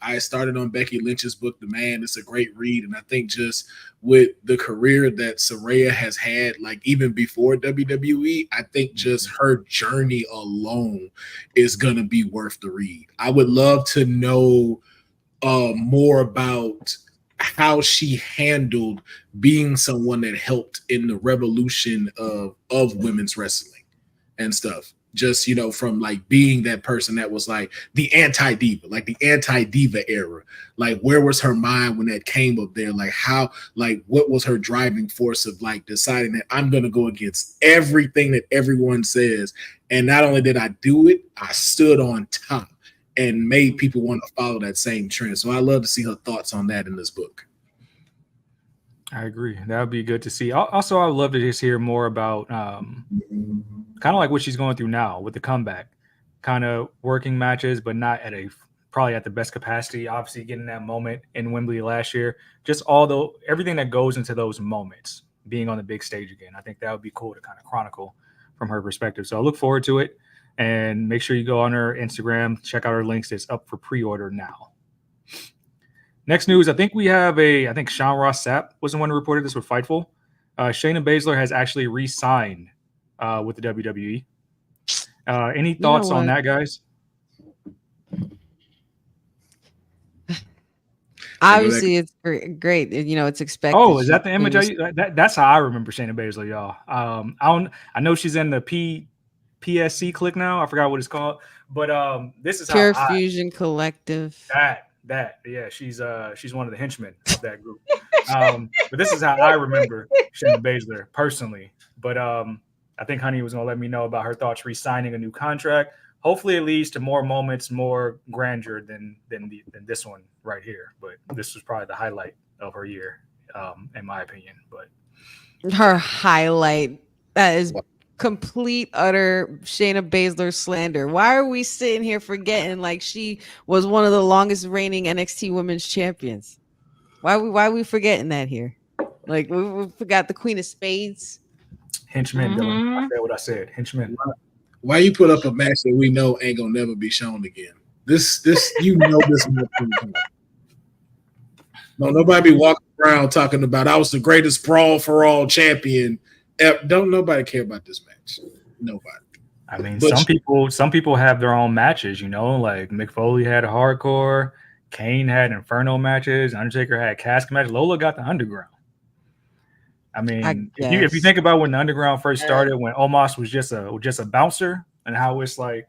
I started on Becky Lynch's book, The Man. It's a great read. And I think just with the career that Saraya has had, like even before WWE, I think just her journey alone is going to be worth the read. I would love to know more about how she handled being someone that helped in the revolution of women's wrestling and stuff. Just, you know, from like being that person that was like the anti-diva, like the anti-diva era. Like where was her mind when that came up there? Like how, like what was her driving force of like deciding that I'm going to go against everything that everyone says. And not only did I do it, I stood on top and made people want to follow that same trend. So I love to see her thoughts on that in this book. I agree. That would be good to see. Also, I would love to just hear more about kind of like what she's going through now with the comeback, kind of working matches, but not at probably at the best capacity. Obviously, getting that moment in Wembley last year, just everything that goes into those moments, being on the big stage again. I think that would be cool to kind of chronicle from her perspective. So I look forward to it. And make sure you go on her Instagram, check out her links. It's up for pre-order now. Next news, I think Sean Ross Sapp was the one who reported this with Fightful. Shayna Baszler has actually re-signed with the WWE. Any thoughts on that, guys? Obviously, it's great. You know, it's expected. Oh, is that the image? That's how I remember Shayna Baszler, y'all. I know she's in the PSC click now. I forgot what it's called, but this is Pure Fusion Collective. Yeah, she's one of the henchmen of that group. But this is how I remember Shayna Baszler personally. But I think Honey was gonna let me know about her thoughts re-signing a new contract. Hopefully, it leads to more moments, more grandeur than this one right here. But this was probably the highlight of her year, in my opinion. But her highlight, that is complete utter Shayna Baszler slander. Why are we sitting here forgetting like she was one of the longest reigning NXT women's champions? Why we forgetting that here? Like we forgot the Queen of Spades. Henchmen, Dylan. I said what I said. Henchmen. Why you put up a match that we know ain't gonna never be shown again? This you know this match. No, nobody be walking around talking about I was the greatest brawl for all champion. Don't nobody care about this match. Nobody. I mean, But some people have their own matches, you know, like Mick Foley had a hardcore, Kane had Inferno matches, Undertaker had casket match, Lola got the Underground. I mean, if you think about when the Underground first started, when Omos was just a bouncer, and how it's like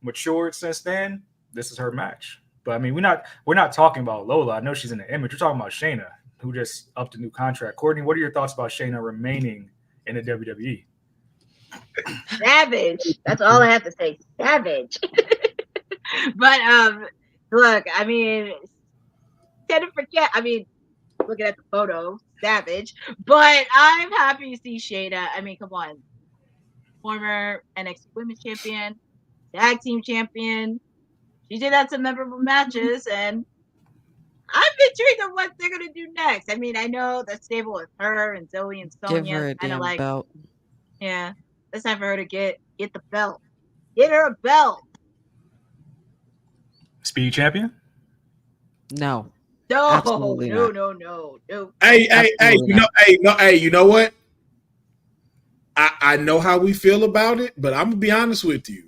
matured since then, this is her match. But I mean, we're not talking about Lola. I know she's in the image. We're talking about Shaina, who just upped a new contract. Courtney, what are your thoughts about Shaina remaining in the WWE? Savage. That's all I have to say. Savage. But look, I mean, tend to forget. I mean, looking at the photo, savage. But I'm happy to see Shaina. I mean, come on, former NXT Women's Champion, Tag Team Champion. She did have some memorable matches, and I'm intrigued on what they're gonna do next. I mean, I know the stable with her and Zoe and Sonya. Give her a kind of damn like, belt. yeah, it's time for her to get the belt. Get her a belt. Speed champion? No. No, Absolutely not. no. Hey, Absolutely not. you know what? I know how we feel about it, but I'm gonna be honest with you.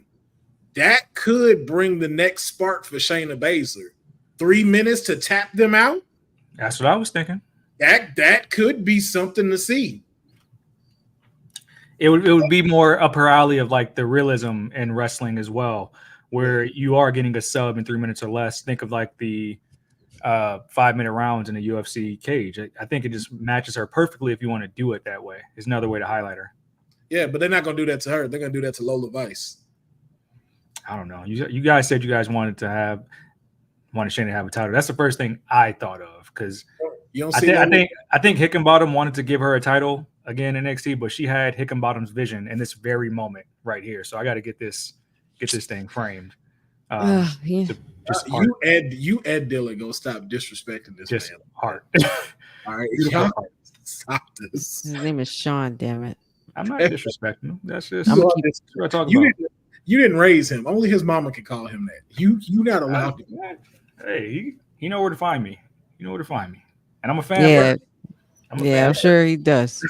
That could bring the next spark for Shayna Baszler. 3 minutes to tap them out. That's what I was thinking. That could be something to see. It would be more up her alley of like the realism in wrestling as well, where you are getting a sub in 3 minutes or less. Think of like the 5-minute rounds in a UFC cage. I think it just matches her perfectly if you want to do it that way. It's another way to highlight her. Yeah, but they're not gonna do that to her. They're gonna do that to Lola Vice. I don't know. You guys said you guys wanted Shayna to have a title. That's the first thing I thought of because I think Hickenbottom wanted to give her a title again in NXT, but she had Hickenbottom's vision in this very moment right here. So I got to get this thing framed. Yeah. You Ed Dillon gonna stop disrespecting this just man. Heart. All right, stop this. His name is Sean. Damn it. I'm not disrespecting him. That's just what I talk about. You didn't raise him. Only his mama can call him that. You not allowed to. Hey, he know where to find me. You know where to find me. And I'm a fan. Yeah. I'm sure he does.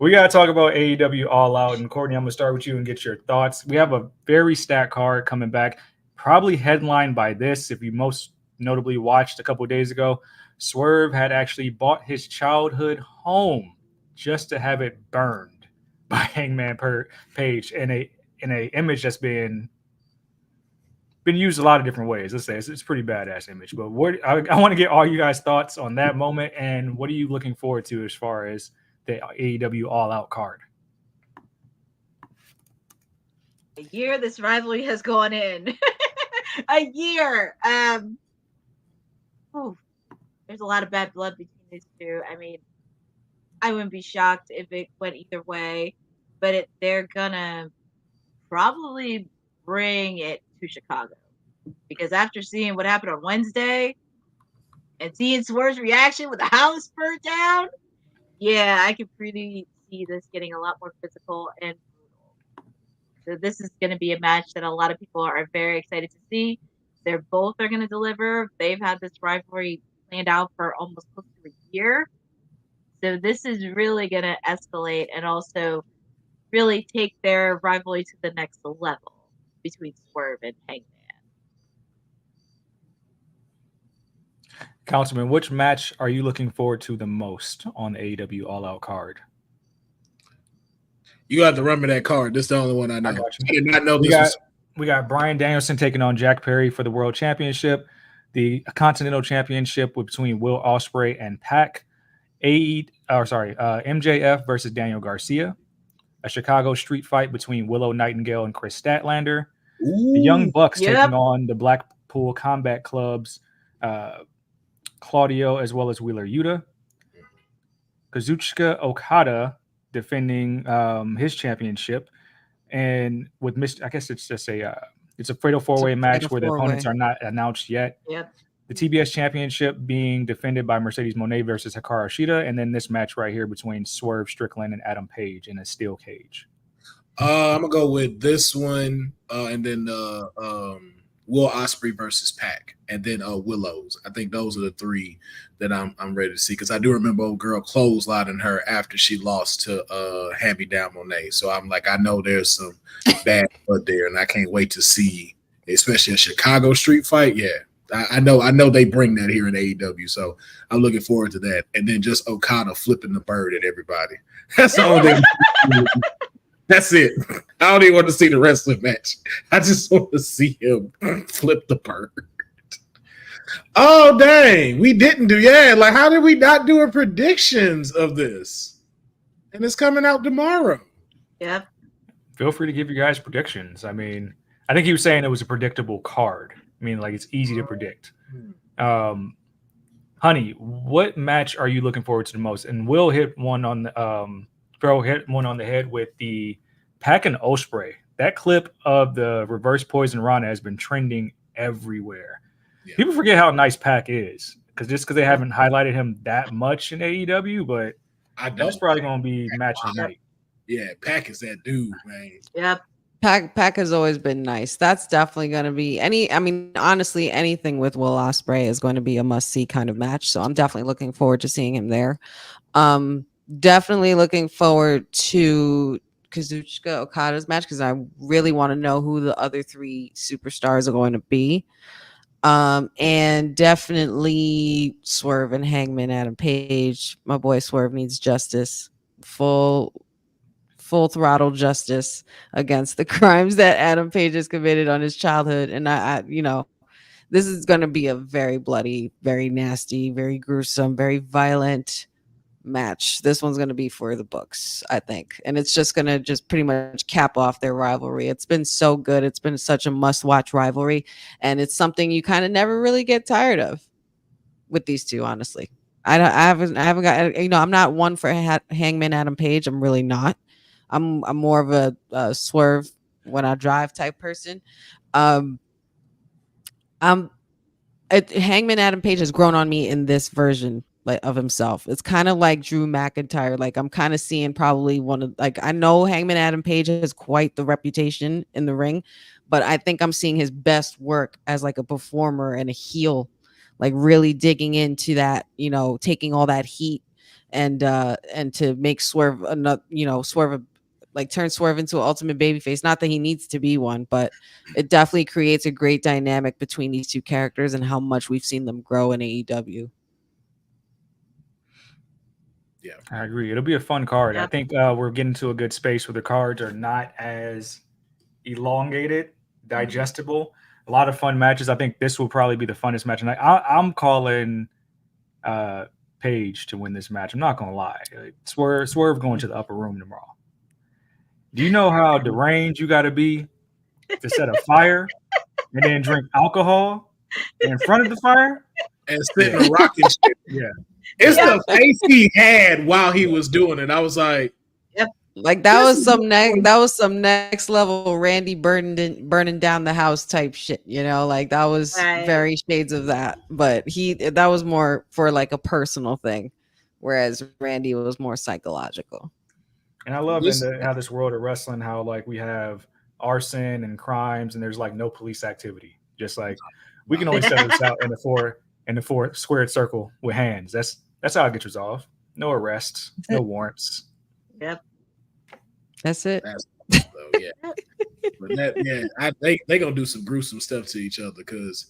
We got to talk about AEW All Out. And Courtney, I'm going to start with you and get your thoughts. We have a very stacked card coming back, probably headlined by this. If you most notably watched a couple of days ago, Swerve had actually bought his childhood home just to have it burned by Hangman Page in a image that's been used a lot of different ways. Let's say it's a pretty badass image. But I want to get all you guys' thoughts on that moment, and what are you looking forward to as far as the AEW All Out card? A year this rivalry has gone in. A year. There's a lot of bad blood between these two. I mean, I wouldn't be shocked if it went either way, but they're gonna probably bring it to Chicago, because after seeing what happened on Wednesday and seeing Swerve's reaction with the house burnt down, yeah, I could really see this getting a lot more physical and brutal. So this is going to be a match that a lot of people are very excited to see. They're both are going to deliver. They've had this rivalry planned out for almost close to a year. So this is really going to escalate and also really take their rivalry to the next level between Swerve and Hangman. Councilman, which match are you looking forward to the most on the AEW All Out card? You have to run me that card. This is the only one I know. I did not know we got Bryan Danielson taking on Jack Perry for the World Championship, the Continental Championship between Will Ospreay and Pac, MJF versus Daniel Garcia, a Chicago street fight between Willow Nightingale and Chris Statlander, the Young Bucks taking on the Blackpool Combat Club's Claudio as well as Wheeler Yuta, Kazuchika Okada defending his championship, and with I guess it's just it's a fatal four-way match where the opponents are not announced yet. Yep. the TBS Championship being defended by Mercedes Moné versus Hikaru Shida, and then this match right here between Swerve Strickland and Adam Page in a steel cage. I'm gonna go with this one, and then Will Ospreay versus Pac, and then Willows. I think those are the three that I'm ready to see, because I do remember old girl clotheslining her after she lost to Hand Me Down Monet. So I'm like, I know there's some bad blood there, and I can't wait to see, especially a Chicago street fight. Yeah, I know they bring that here in AEW, so I'm looking forward to that. And then just Okada flipping the bird at everybody. That's all they. That's it. I don't even want to see the wrestling match. I just want to see him flip the bird. Oh, dang. We didn't do, like, how did we not do a predictions of this? And it's coming out tomorrow. Yep. Feel free to give you guys predictions. I mean, I think he was saying it was a predictable card. I mean, like, it's easy to predict. Honey, what match are you looking forward to the most? And we'll hit one on the Pharaoh hit one on the head with the Pac and Ospreay. That clip of the reverse poison Rana has been trending everywhere. Yeah. People forget how nice Pac is, because they haven't highlighted him that much in AEW, but that's probably going to be match of the night. Yeah, Pac is that dude, man. Yep. Pac has always been nice. That's definitely going to be honestly, anything with Will Ospreay is going to be a must-see kind of match. So I'm definitely looking forward to seeing him there. Definitely looking forward to Kazuchika Okada's match, because I really want to know who the other three superstars are going to be. And definitely Swerve and Hangman Adam Page. My boy Swerve needs justice. Full throttle justice against the crimes that Adam Page has committed on his childhood. And I this is going to be a very bloody, very nasty, very gruesome, very violent match. This one's going to be for the books, I think, and it's just going to pretty much cap off their rivalry. It's been so good. It's been such a must-watch rivalry, and it's something you kind of never really get tired of with these two. Honestly, I haven't got, I'm not one for Hangman Adam Page. I'm really not. I'm more of a Swerve when I drive type person. Hangman Adam Page has grown on me in this version of himself. It's kind of like Drew McIntyre. Like, I'm kind of seeing probably I know Hangman Adam Page has quite the reputation in the ring, but I think I'm seeing his best work as like a performer and a heel, like really digging into that, taking all that heat and to make Swerve turn Swerve into an ultimate babyface. Not that he needs to be one, but it definitely creates a great dynamic between these two characters and how much we've seen them grow in AEW. Yeah, I agree. It'll be a fun card. Yep. I think we're getting to a good space where the cards are not as elongated, digestible. A lot of fun matches. I think this will probably be the funnest match. And I'm calling Page to win this match. I'm not going to lie. Swerve going to the upper room tomorrow. Do you know how deranged you got to be to set a fire and then drink alcohol in front of the fire? And sit in a rocking chair. Yeah. It's the face he had while he was doing it. I was like, yep. Like that was some next level Randy burning down the house type shit, like that was very shades of that. But that was more for like a personal thing, whereas Randy was more psychological. And I love how this world of wrestling, how like we have arson and crimes and there's like no police activity. Just like we can only settle this out in the four squared circle with hands. That's how it gets resolved. No arrests, no warrants. Yep. That's it. But they gonna do some gruesome stuff to each other, because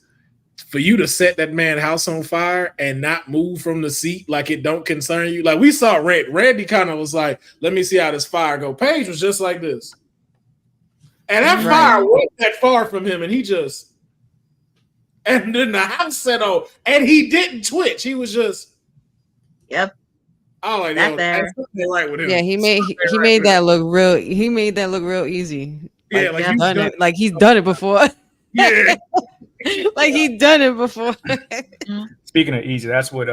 for you to set that man's house on fire and not move from the seat like it don't concern you. Like we saw Randy kind of was like, let me see how this fire go. Paige was just like this. And that fire wasn't that far from him, and and then the house set on, and he didn't twitch. He was just, yep. Oh, like that's right with him. Yeah, he made that look real. He made that look real easy. Yeah, like he's done it before. Yeah, like he's done it before. Speaking of easy, that's what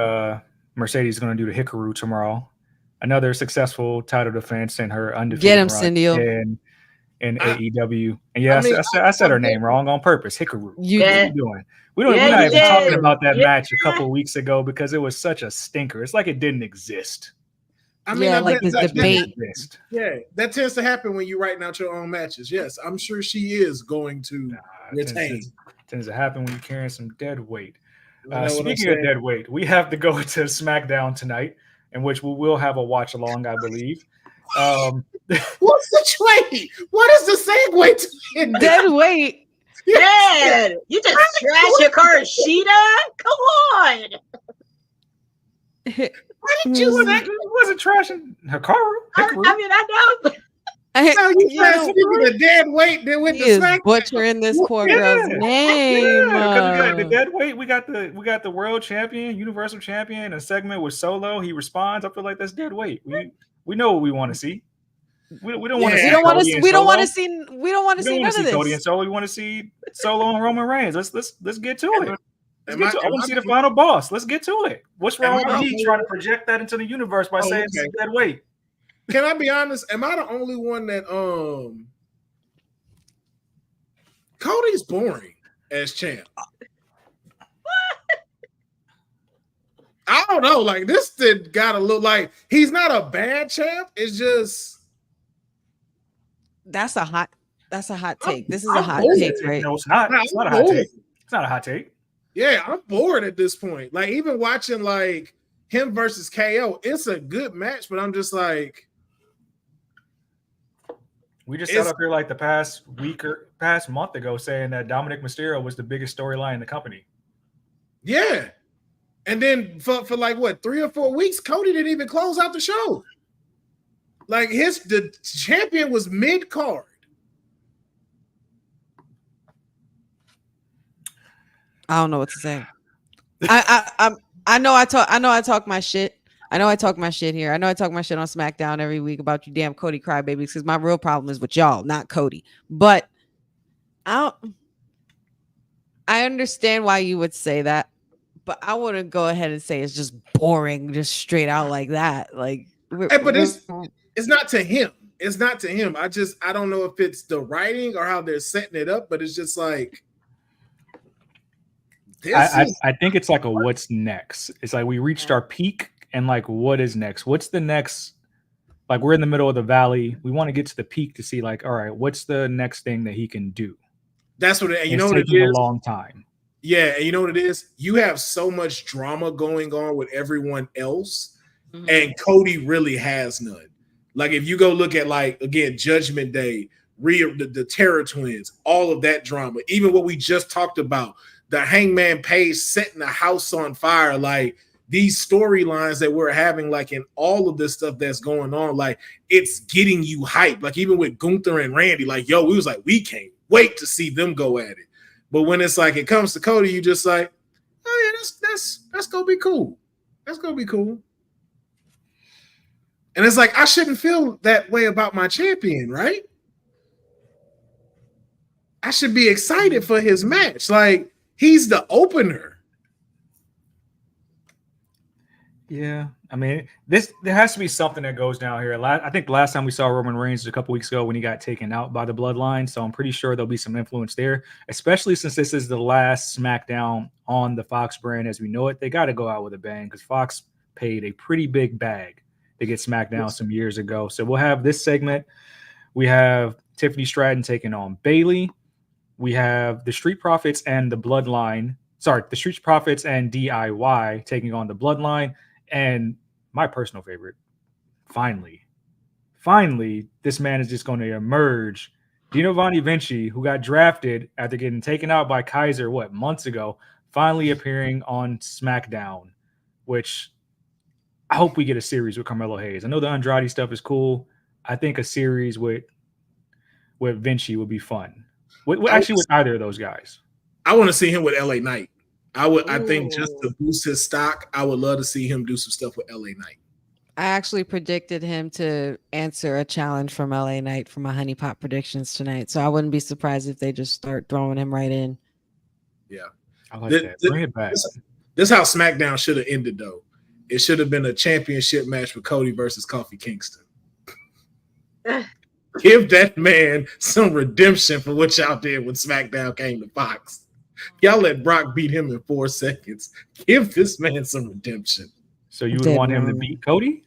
Mercedes is going to do to Hikaru tomorrow. Another successful title defense in her undefeated Get him, run Cindy. in AEW. And yeah, I said her name wrong on purpose. Hikaru. You What are Yeah. you doing? We're not you even talking did. about that Yeah. match a couple weeks ago because it was such a stinker. It's like it didn't exist. I mean, Yeah, I like bet this that debate. Exist. Yeah, that tends to happen when you're writing out your own matches. Yes, I'm sure she is going to retain. Tends to happen when you're carrying some dead weight. You know what I'm Speaking of saying? dead weight, we have to go to SmackDown tonight, in which we will have a watch along, I believe. What's the trade? What is the segue to it? Dead weight. Dad, you just trashed your car, Sheeta? Come on. Why did you say It wasn't trashing Hikaru. I mean, I know. no, you You said know, speaking of dead weight, then with he the is smack. butchering this poor girl's name. Yeah, because we got the dead weight. We got the world champion, universal champion. A segment with Solo. He responds. I feel like that's dead weight. We know what we want to see. We don't want to see. We don't want Cody to. and We don't Solo. want to see. We don't want to We don't see want none to of see Cody and this. Solo. We want to see Solo and Roman Reigns. Let's get to it. I want to see the am final boss. Let's get to it. What's wrong Am I with me trying to project that into the universe by saying okay. it's dead weight? Can I be honest? Am I the only one that Cody's boring as champ? I don't know. Like this did gotta look like he's not a bad champ. It's just That's a hot take. This is I'm a hot bored. take, right? No, it's not. Nah, It's not a I'm hot bored. take. It's not a hot take. Yeah, I'm bored at this point. Like even watching like him versus KO, it's a good match, but I'm just like, We just sat up here like the past week or past month ago saying that Dominic Mysterio was the biggest storyline in the company. yeah. And then for like what 3 or 4 weeks, Cody didn't even close out the show. Like the champion was mid card. I don't know what to say. I know I talk my shit. I know I talk my shit here. I know I talk my shit on SmackDown every week about you damn Cody crybabies because my real problem is with y'all, not Cody. But I understand why you would say that, but I wouldn't go ahead and say it's just boring, just straight out like that. Like, But it's not to him. It's not to him. I don't know if it's the writing or how they're setting it up, but it's just like I think it's like a what's next. It's like we reached our peak and like what is next? What's the next? Like we're in the middle of the valley. We want to get to the peak to see like, all right, what's the next thing that he can do? That's what and you it's know what it taking is? a long time. Yeah, and you know what it is? You have so much drama going on with everyone else, and Cody really has none. Like if you go look at like again, Judgment Day, the Terror Twins, all of that drama, even what we just talked about, the Hangman Page setting the house on fire, like these storylines that we're having, like in all of this stuff that's going on, like it's getting you hyped. Like even with Gunther and Randy, like yo, we was like, we can't wait to see them go at it. But when it's like it comes to Cody, you just like, oh yeah, that's gonna be cool. That's gonna be cool. And it's like I shouldn't feel that way about my champion, right? I should be excited for his match. Like he's the opener. Yeah, I mean, there has to be something that goes down here. I think the last time we saw Roman Reigns was a couple weeks ago when he got taken out by the Bloodline. So I'm pretty sure there'll be some influence there, especially since this is the last SmackDown on the Fox brand as we know it. They got to go out with a bang because Fox paid a pretty big bag to get SmackDown some years ago. So we'll have this segment. We have Tiffany Stratton taking on Bayley. We have the Street Profits and the Bloodline. Sorry, the Street Profits and DIY taking on the Bloodline. And my personal favorite, finally, this man is just going to emerge. Dino Vanni Vinci, who got drafted after getting taken out by Kaiser, months ago, finally appearing on SmackDown, which I hope we get a series with Carmelo Hayes. I know the Andrade stuff is cool. I think a series with Vinci would be fun. Actually, with either of those guys. I want to see him with LA Knight. I think just to boost his stock, I would love to see him do some stuff with LA Knight. I actually predicted him to answer a challenge from LA Knight for my Honey Pot predictions tonight. So I wouldn't be surprised if they just start throwing him right in. Yeah. I like that. Bring it back. This is how SmackDown should have ended, though. It should have been a championship match with Cody versus Kofi Kingston. Give that man some redemption for what y'all did when SmackDown came to Fox. Y'all let Brock beat him in 4 seconds. Give this man some redemption. So you would want him to beat Cody?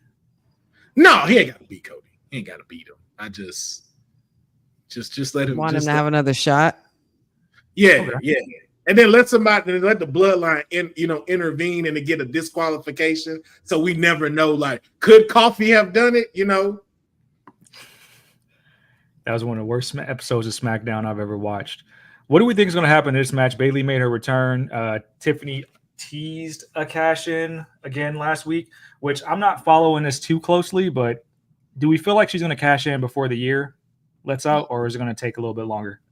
No, he ain't got to beat Cody. He ain't got to beat him. I just let him. Want him to have another shot? Yeah, yeah. And then let the bloodline intervene and to get a disqualification, so we never know. Like, could Coffee have done it? That was one of the worst episodes of SmackDown I've ever watched. What do we think is going to happen in this match? Bayley made her return. Tiffany teased a cash-in again last week, which I'm not following this too closely, but do we feel like she's going to cash in before the year lets out, or is it going to take a little bit longer?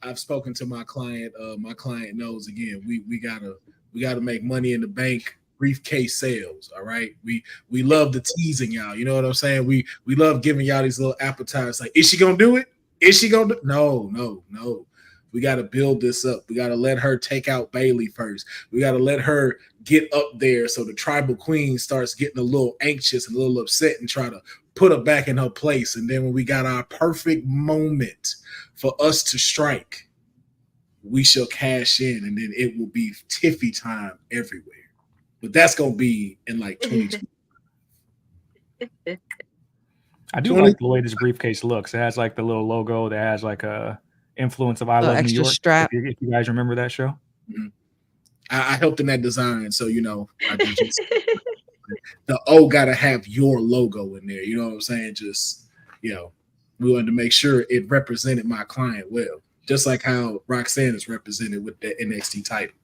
I've spoken to my client. My client knows, again, we gotta make money in the bank, briefcase sales. All right. We love the teasing y'all. You know what I'm saying? We love giving y'all these little appetizers. Like, is she gonna do it? Is she gonna do it? No. We got to build this up. We got to let her take out Bayley first. We got to let her get up there so the tribal queen starts getting a little anxious and a little upset and try to put her back in her place. And then when we got our perfect moment for us to strike, we shall cash in, and then it will be Tiffy time everywhere. But that's going to be in like 2020. I do like the way this briefcase looks. It has like the little logo that has like a influence of I Love New York. Strap. If you guys remember that show. Mm-hmm. I helped in that design, so I just the O got to have your logo in there. You know what I'm saying? Just we wanted to make sure it represented my client well, just like how Roxanne is represented with the NXT title.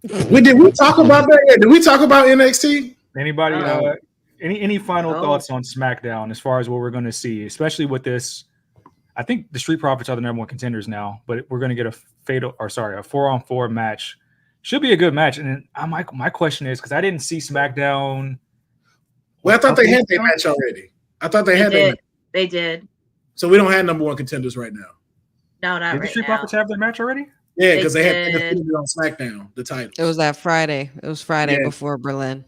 Did we talk about that yet? Did we talk about NXT? Anybody? Any final thoughts on SmackDown as far as what we're going to see, especially with this? I think the Street Profits are the number one contenders now, but we're going to get a 4-on-4 match. Should be a good match. And my question is, because I didn't see SmackDown. Well, I thought they had their match already. I thought they had their match. They did. So we don't have number one contenders right now. No, not right now. Did the Street Profits have their match already? Yeah, because they had defeated on SmackDown, the title. It was that Friday. It was Friday before Berlin.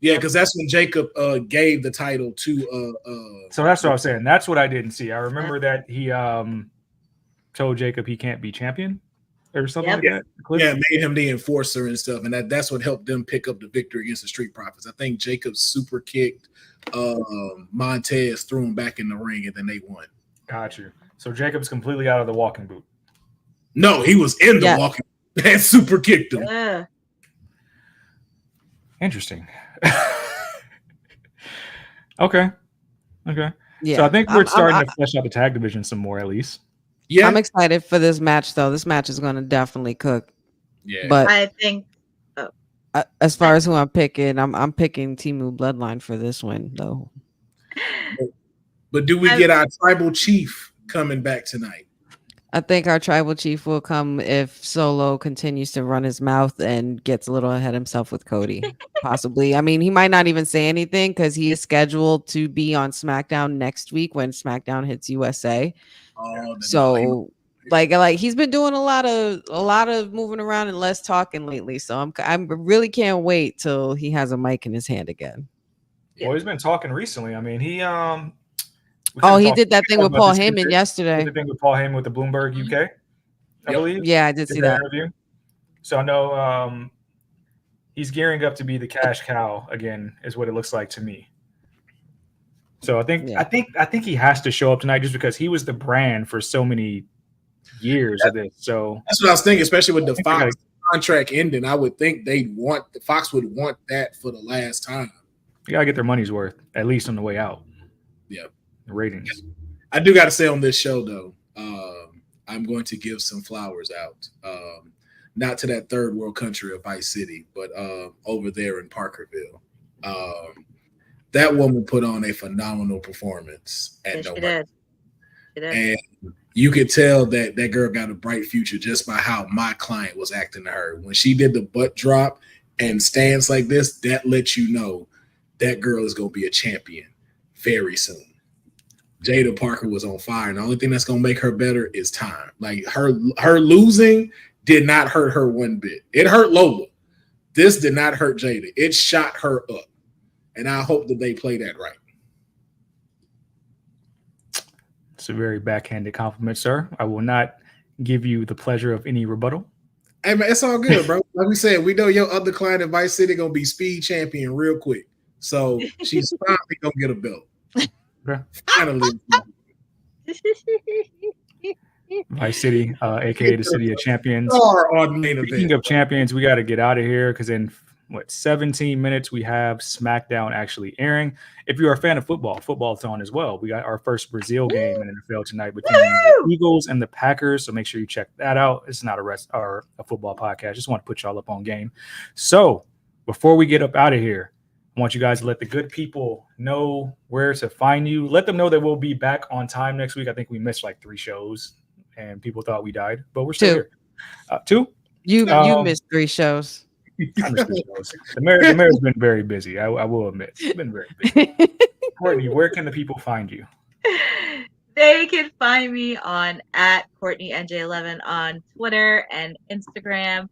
Yeah, because that's when Jacob gave the title to So that's what I was saying. That's what I didn't see. I remember that he told Jacob he can't be champion or something like that. Yeah, made him the enforcer and stuff, and that's what helped them pick up the victory against the Street Profits. I think Jacob super kicked Montez, threw him back in the ring, and then they won. Got you. So Jacob's completely out of the walking boot. No, he was in the walking boot and super kicked him. Yeah. Interesting. Okay. Yeah. So I think we're starting to flesh out the tag division some more, at least. Yeah. I'm excited for this match, though. This match is going to definitely cook. Yeah. But I think as far as who I'm picking, I'm picking Temu Bloodline for this win, though. But do we get our tribal chief coming back tonight? I think our tribal chief will come if Solo continues to run his mouth and gets a little ahead himself with Cody. Possibly. I mean, he might not even say anything because he is scheduled to be on SmackDown next week when SmackDown hits USA. So, like he's been doing a lot of moving around and less talking lately. So I really can't wait till he has a mic in his hand again. Well, he's been talking recently. I mean, he he did that thing with Paul Heyman yesterday. The thing with Paul Heyman with the Bloomberg UK, I believe. Yeah, I did see that interview. So I know he's gearing up to be the cash cow again, is what it looks like to me. So I think he has to show up tonight just because he was the brand for so many years of this. So that's what I was thinking, especially with the Fox contract ending. I would think Fox would want that for the last time. You gotta get their money's worth, at least on the way out. Yeah. Ratings. I do got to say on this show though, I'm going to give some flowers out, not to that third world country of Vice City, but over there in Parkerville. That woman put on a phenomenal performance at No Mercy. And you could tell that girl got a bright future just by how my client was acting to her. When she did the butt drop and stands like this, that lets you know that girl is going to be a champion very soon. Jada Parker was on fire, and the only thing that's gonna make her better is time. Like her losing did not hurt her one bit. It hurt Lola. This did not hurt Jada. It shot her up, and I hope that they play that right. It's a very backhanded compliment, sir. I will not give you the pleasure of any rebuttal. Hey man, it's all good, bro. Like we said, we know your other client in Vice City gonna be speed champion real quick. So she's finally gonna get a belt. Okay. Finally. Vice City, aka the City of Champions. Speaking of champions, we got to get out of here because in 17 minutes we have SmackDown actually airing. If you're a fan of football, football's on as well. We got our first Brazil game in the NFL tonight between the Eagles and the Packers, so make sure you check that out. It's not a football podcast. Just want to put y'all up on game. So before we get up out of here, I want you guys to let the good people know where to find you. Let them know that we'll be back on time next week. I think we missed like 3 shows and people thought we died, but we're still here. 2? You missed 3 shows. I missed 3 shows. The mayor's been very busy. I will admit. It's been very busy. Courtney, where can the people find you? They can find me on @CourtneyNJ11 on Twitter and Instagram.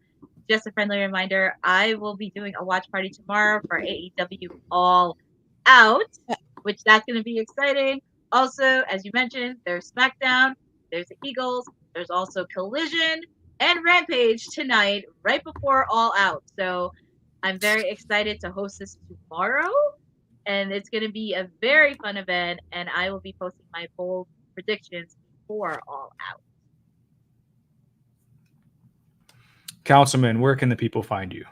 Just a friendly reminder, I will be doing a watch party tomorrow for AEW All Out, which that's going to be exciting. Also, as you mentioned, there's SmackDown, there's the Eagles, there's also Collision and Rampage tonight, right before All Out. So I'm very excited to host this tomorrow, and it's going to be a very fun event, and I will be posting my bold predictions before All Out. Councilman, where can the people find you?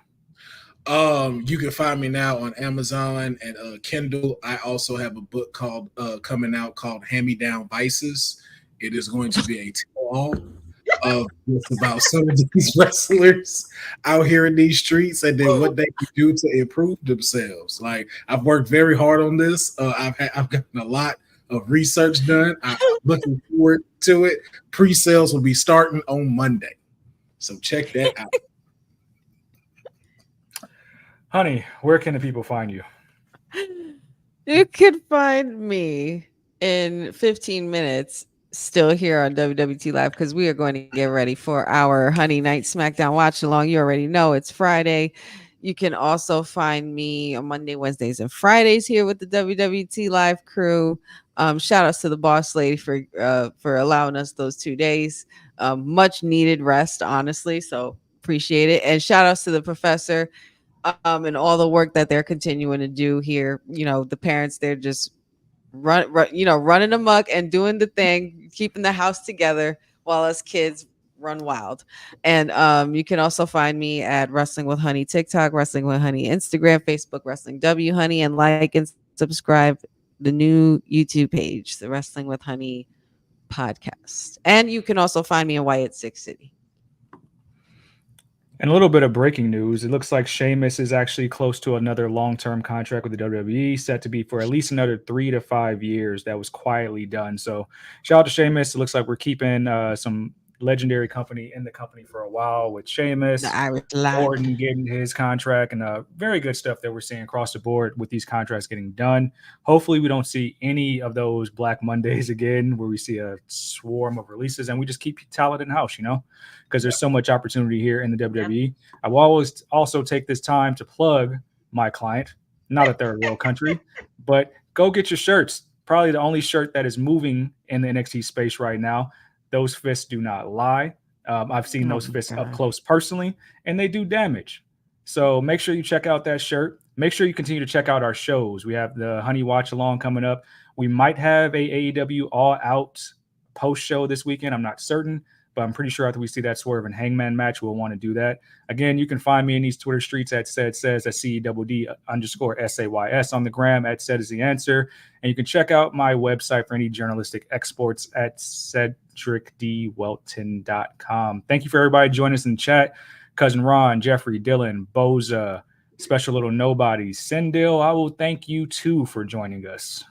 You can find me now on Amazon and Kindle. I also have a book called coming out called Hand Me Down Vices. It is going to be a tell-all of just about some of these wrestlers out here in these streets and then what they can do to improve themselves. Like, I've worked very hard on this. I've gotten a lot of research done. I'm looking forward to it. Pre-sales will be starting on Monday. So check that out. Honey, where can the people find you? You can find me in 15 minutes still here on WWT Live because we are going to get ready for our Honey Night SmackDown watch along. You already know it's Friday. You can also find me on Monday, Wednesdays, and Fridays here with the WWT Live crew. Shout outs to the boss lady for allowing us those 2 days. Much needed rest, honestly. So appreciate it. And shout outs to the professor and all the work that they're continuing to do here. You know, the parents, they're just running amok and doing the thing, keeping the house together while us kids run wild. And you can also find me at Wrestling with Honey TikTok, Wrestling with Honey Instagram, Facebook, Wrestling W Honey, and like and subscribe the new YouTube page, the Wrestling with Honey podcast. And you can also find me in Wyatt Six City. And a little bit of breaking news. It looks like Sheamus is actually close to another long-term contract with the WWE, set to be for at least another 3 to 5 years. That was quietly done. So shout out to Sheamus. It looks like we're keeping some legendary company in the company for a while with Sheamus, The Irish Lion. Orton getting his contract, and very good stuff that we're seeing across the board with these contracts getting done. Hopefully we don't see any of those Black Mondays again where we see a swarm of releases and we just keep talent in house, because there's so much opportunity here in the WWE. I will always also take this time to plug my client, not a third world country, but go get your shirts. Probably the only shirt that is moving in the NXT space right now. Those fists do not lie. I've seen those fists up close personally, and they do damage. So make sure you check out that shirt. Make sure you continue to check out our shows. We have the Honey Watch Along coming up. We might have a AEW All Out post show this weekend. I'm not certain, but I'm pretty sure after we see that Swerve and Hangman match, we'll want to do that. Again, you can find me in these Twitter streets at says, that's CEDD_SAYS on the gram at said is the answer. And you can check out my website for any journalistic exports at cedricdwelton.com. Thank you for everybody joining us in chat. Cousin Ron, Jeffrey, Dylan, Boza, Special Little Nobodies, Sendil. I will thank you too for joining us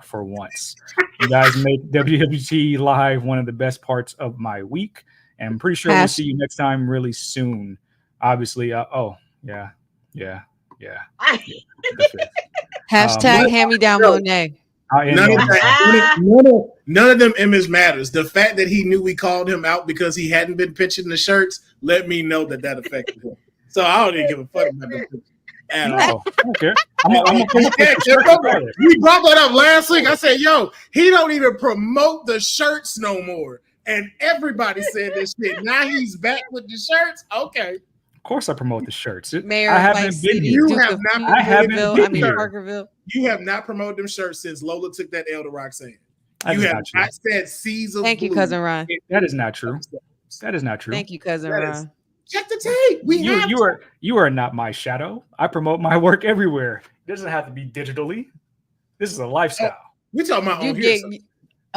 for once. You guys make WWT Live one of the best parts of my week. And I'm pretty sure we'll see you next time really soon. Obviously, yeah. Hashtag hand me down Monet. None of them image matters. The fact that he knew we called him out because he hadn't been pitching the shirts let me know that affected him. So I don't even give a fuck about the at all. I gonna put the shirts together. We brought that up last week. I said, yo, he don't even promote the shirts no more. And everybody said this shit. Now he's back with the shirts. Okay. Of course, I promote the shirts. Mayor I of haven't Vice been City, here. Duke have of not- I haven't Parkerville. been I mean here. Parkerville. You have not promoted them shirts since Lola took that L to Roxanne. That You is have not true. not said Seas of Thank you, Blue. cousin Ron. That is not true. That is not true. Thank you, cousin That Ron. is- Check the tape. You are not my shadow. I promote my work everywhere. It doesn't have to be digitally. This is a lifestyle. We talking about You on here. gave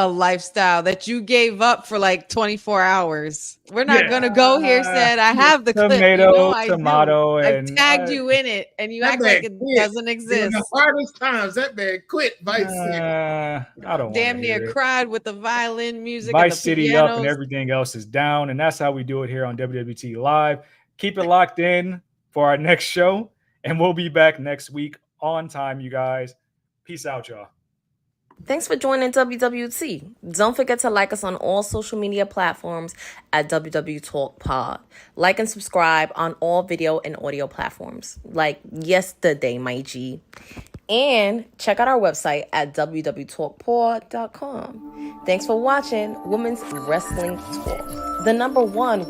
a lifestyle that you gave up for like 24 hours. We're not Yeah. gonna go here, said I have the clip. Tomato, You know I do. tomato, I've and tagged you in it, and you That act like man it quit. doesn't In exist. the hardest times, that man quit Vice City. I don't Damn wanna hear near it. cried with the violin music. Vice and the City up and pianos. everything else is down, and that's how we do it here on WWT Live. Keep it locked in for our next show, and we'll be back next week on time, you guys. Peace out, y'all. Thanks for joining WWT. Don't forget to like us on all social media platforms at wwtalkpod. Like and subscribe on all video and audio platforms, like yesterday, my G. And check out our website at wwtalkpod.com. Thanks for watching Women's Wrestling Talk, the #1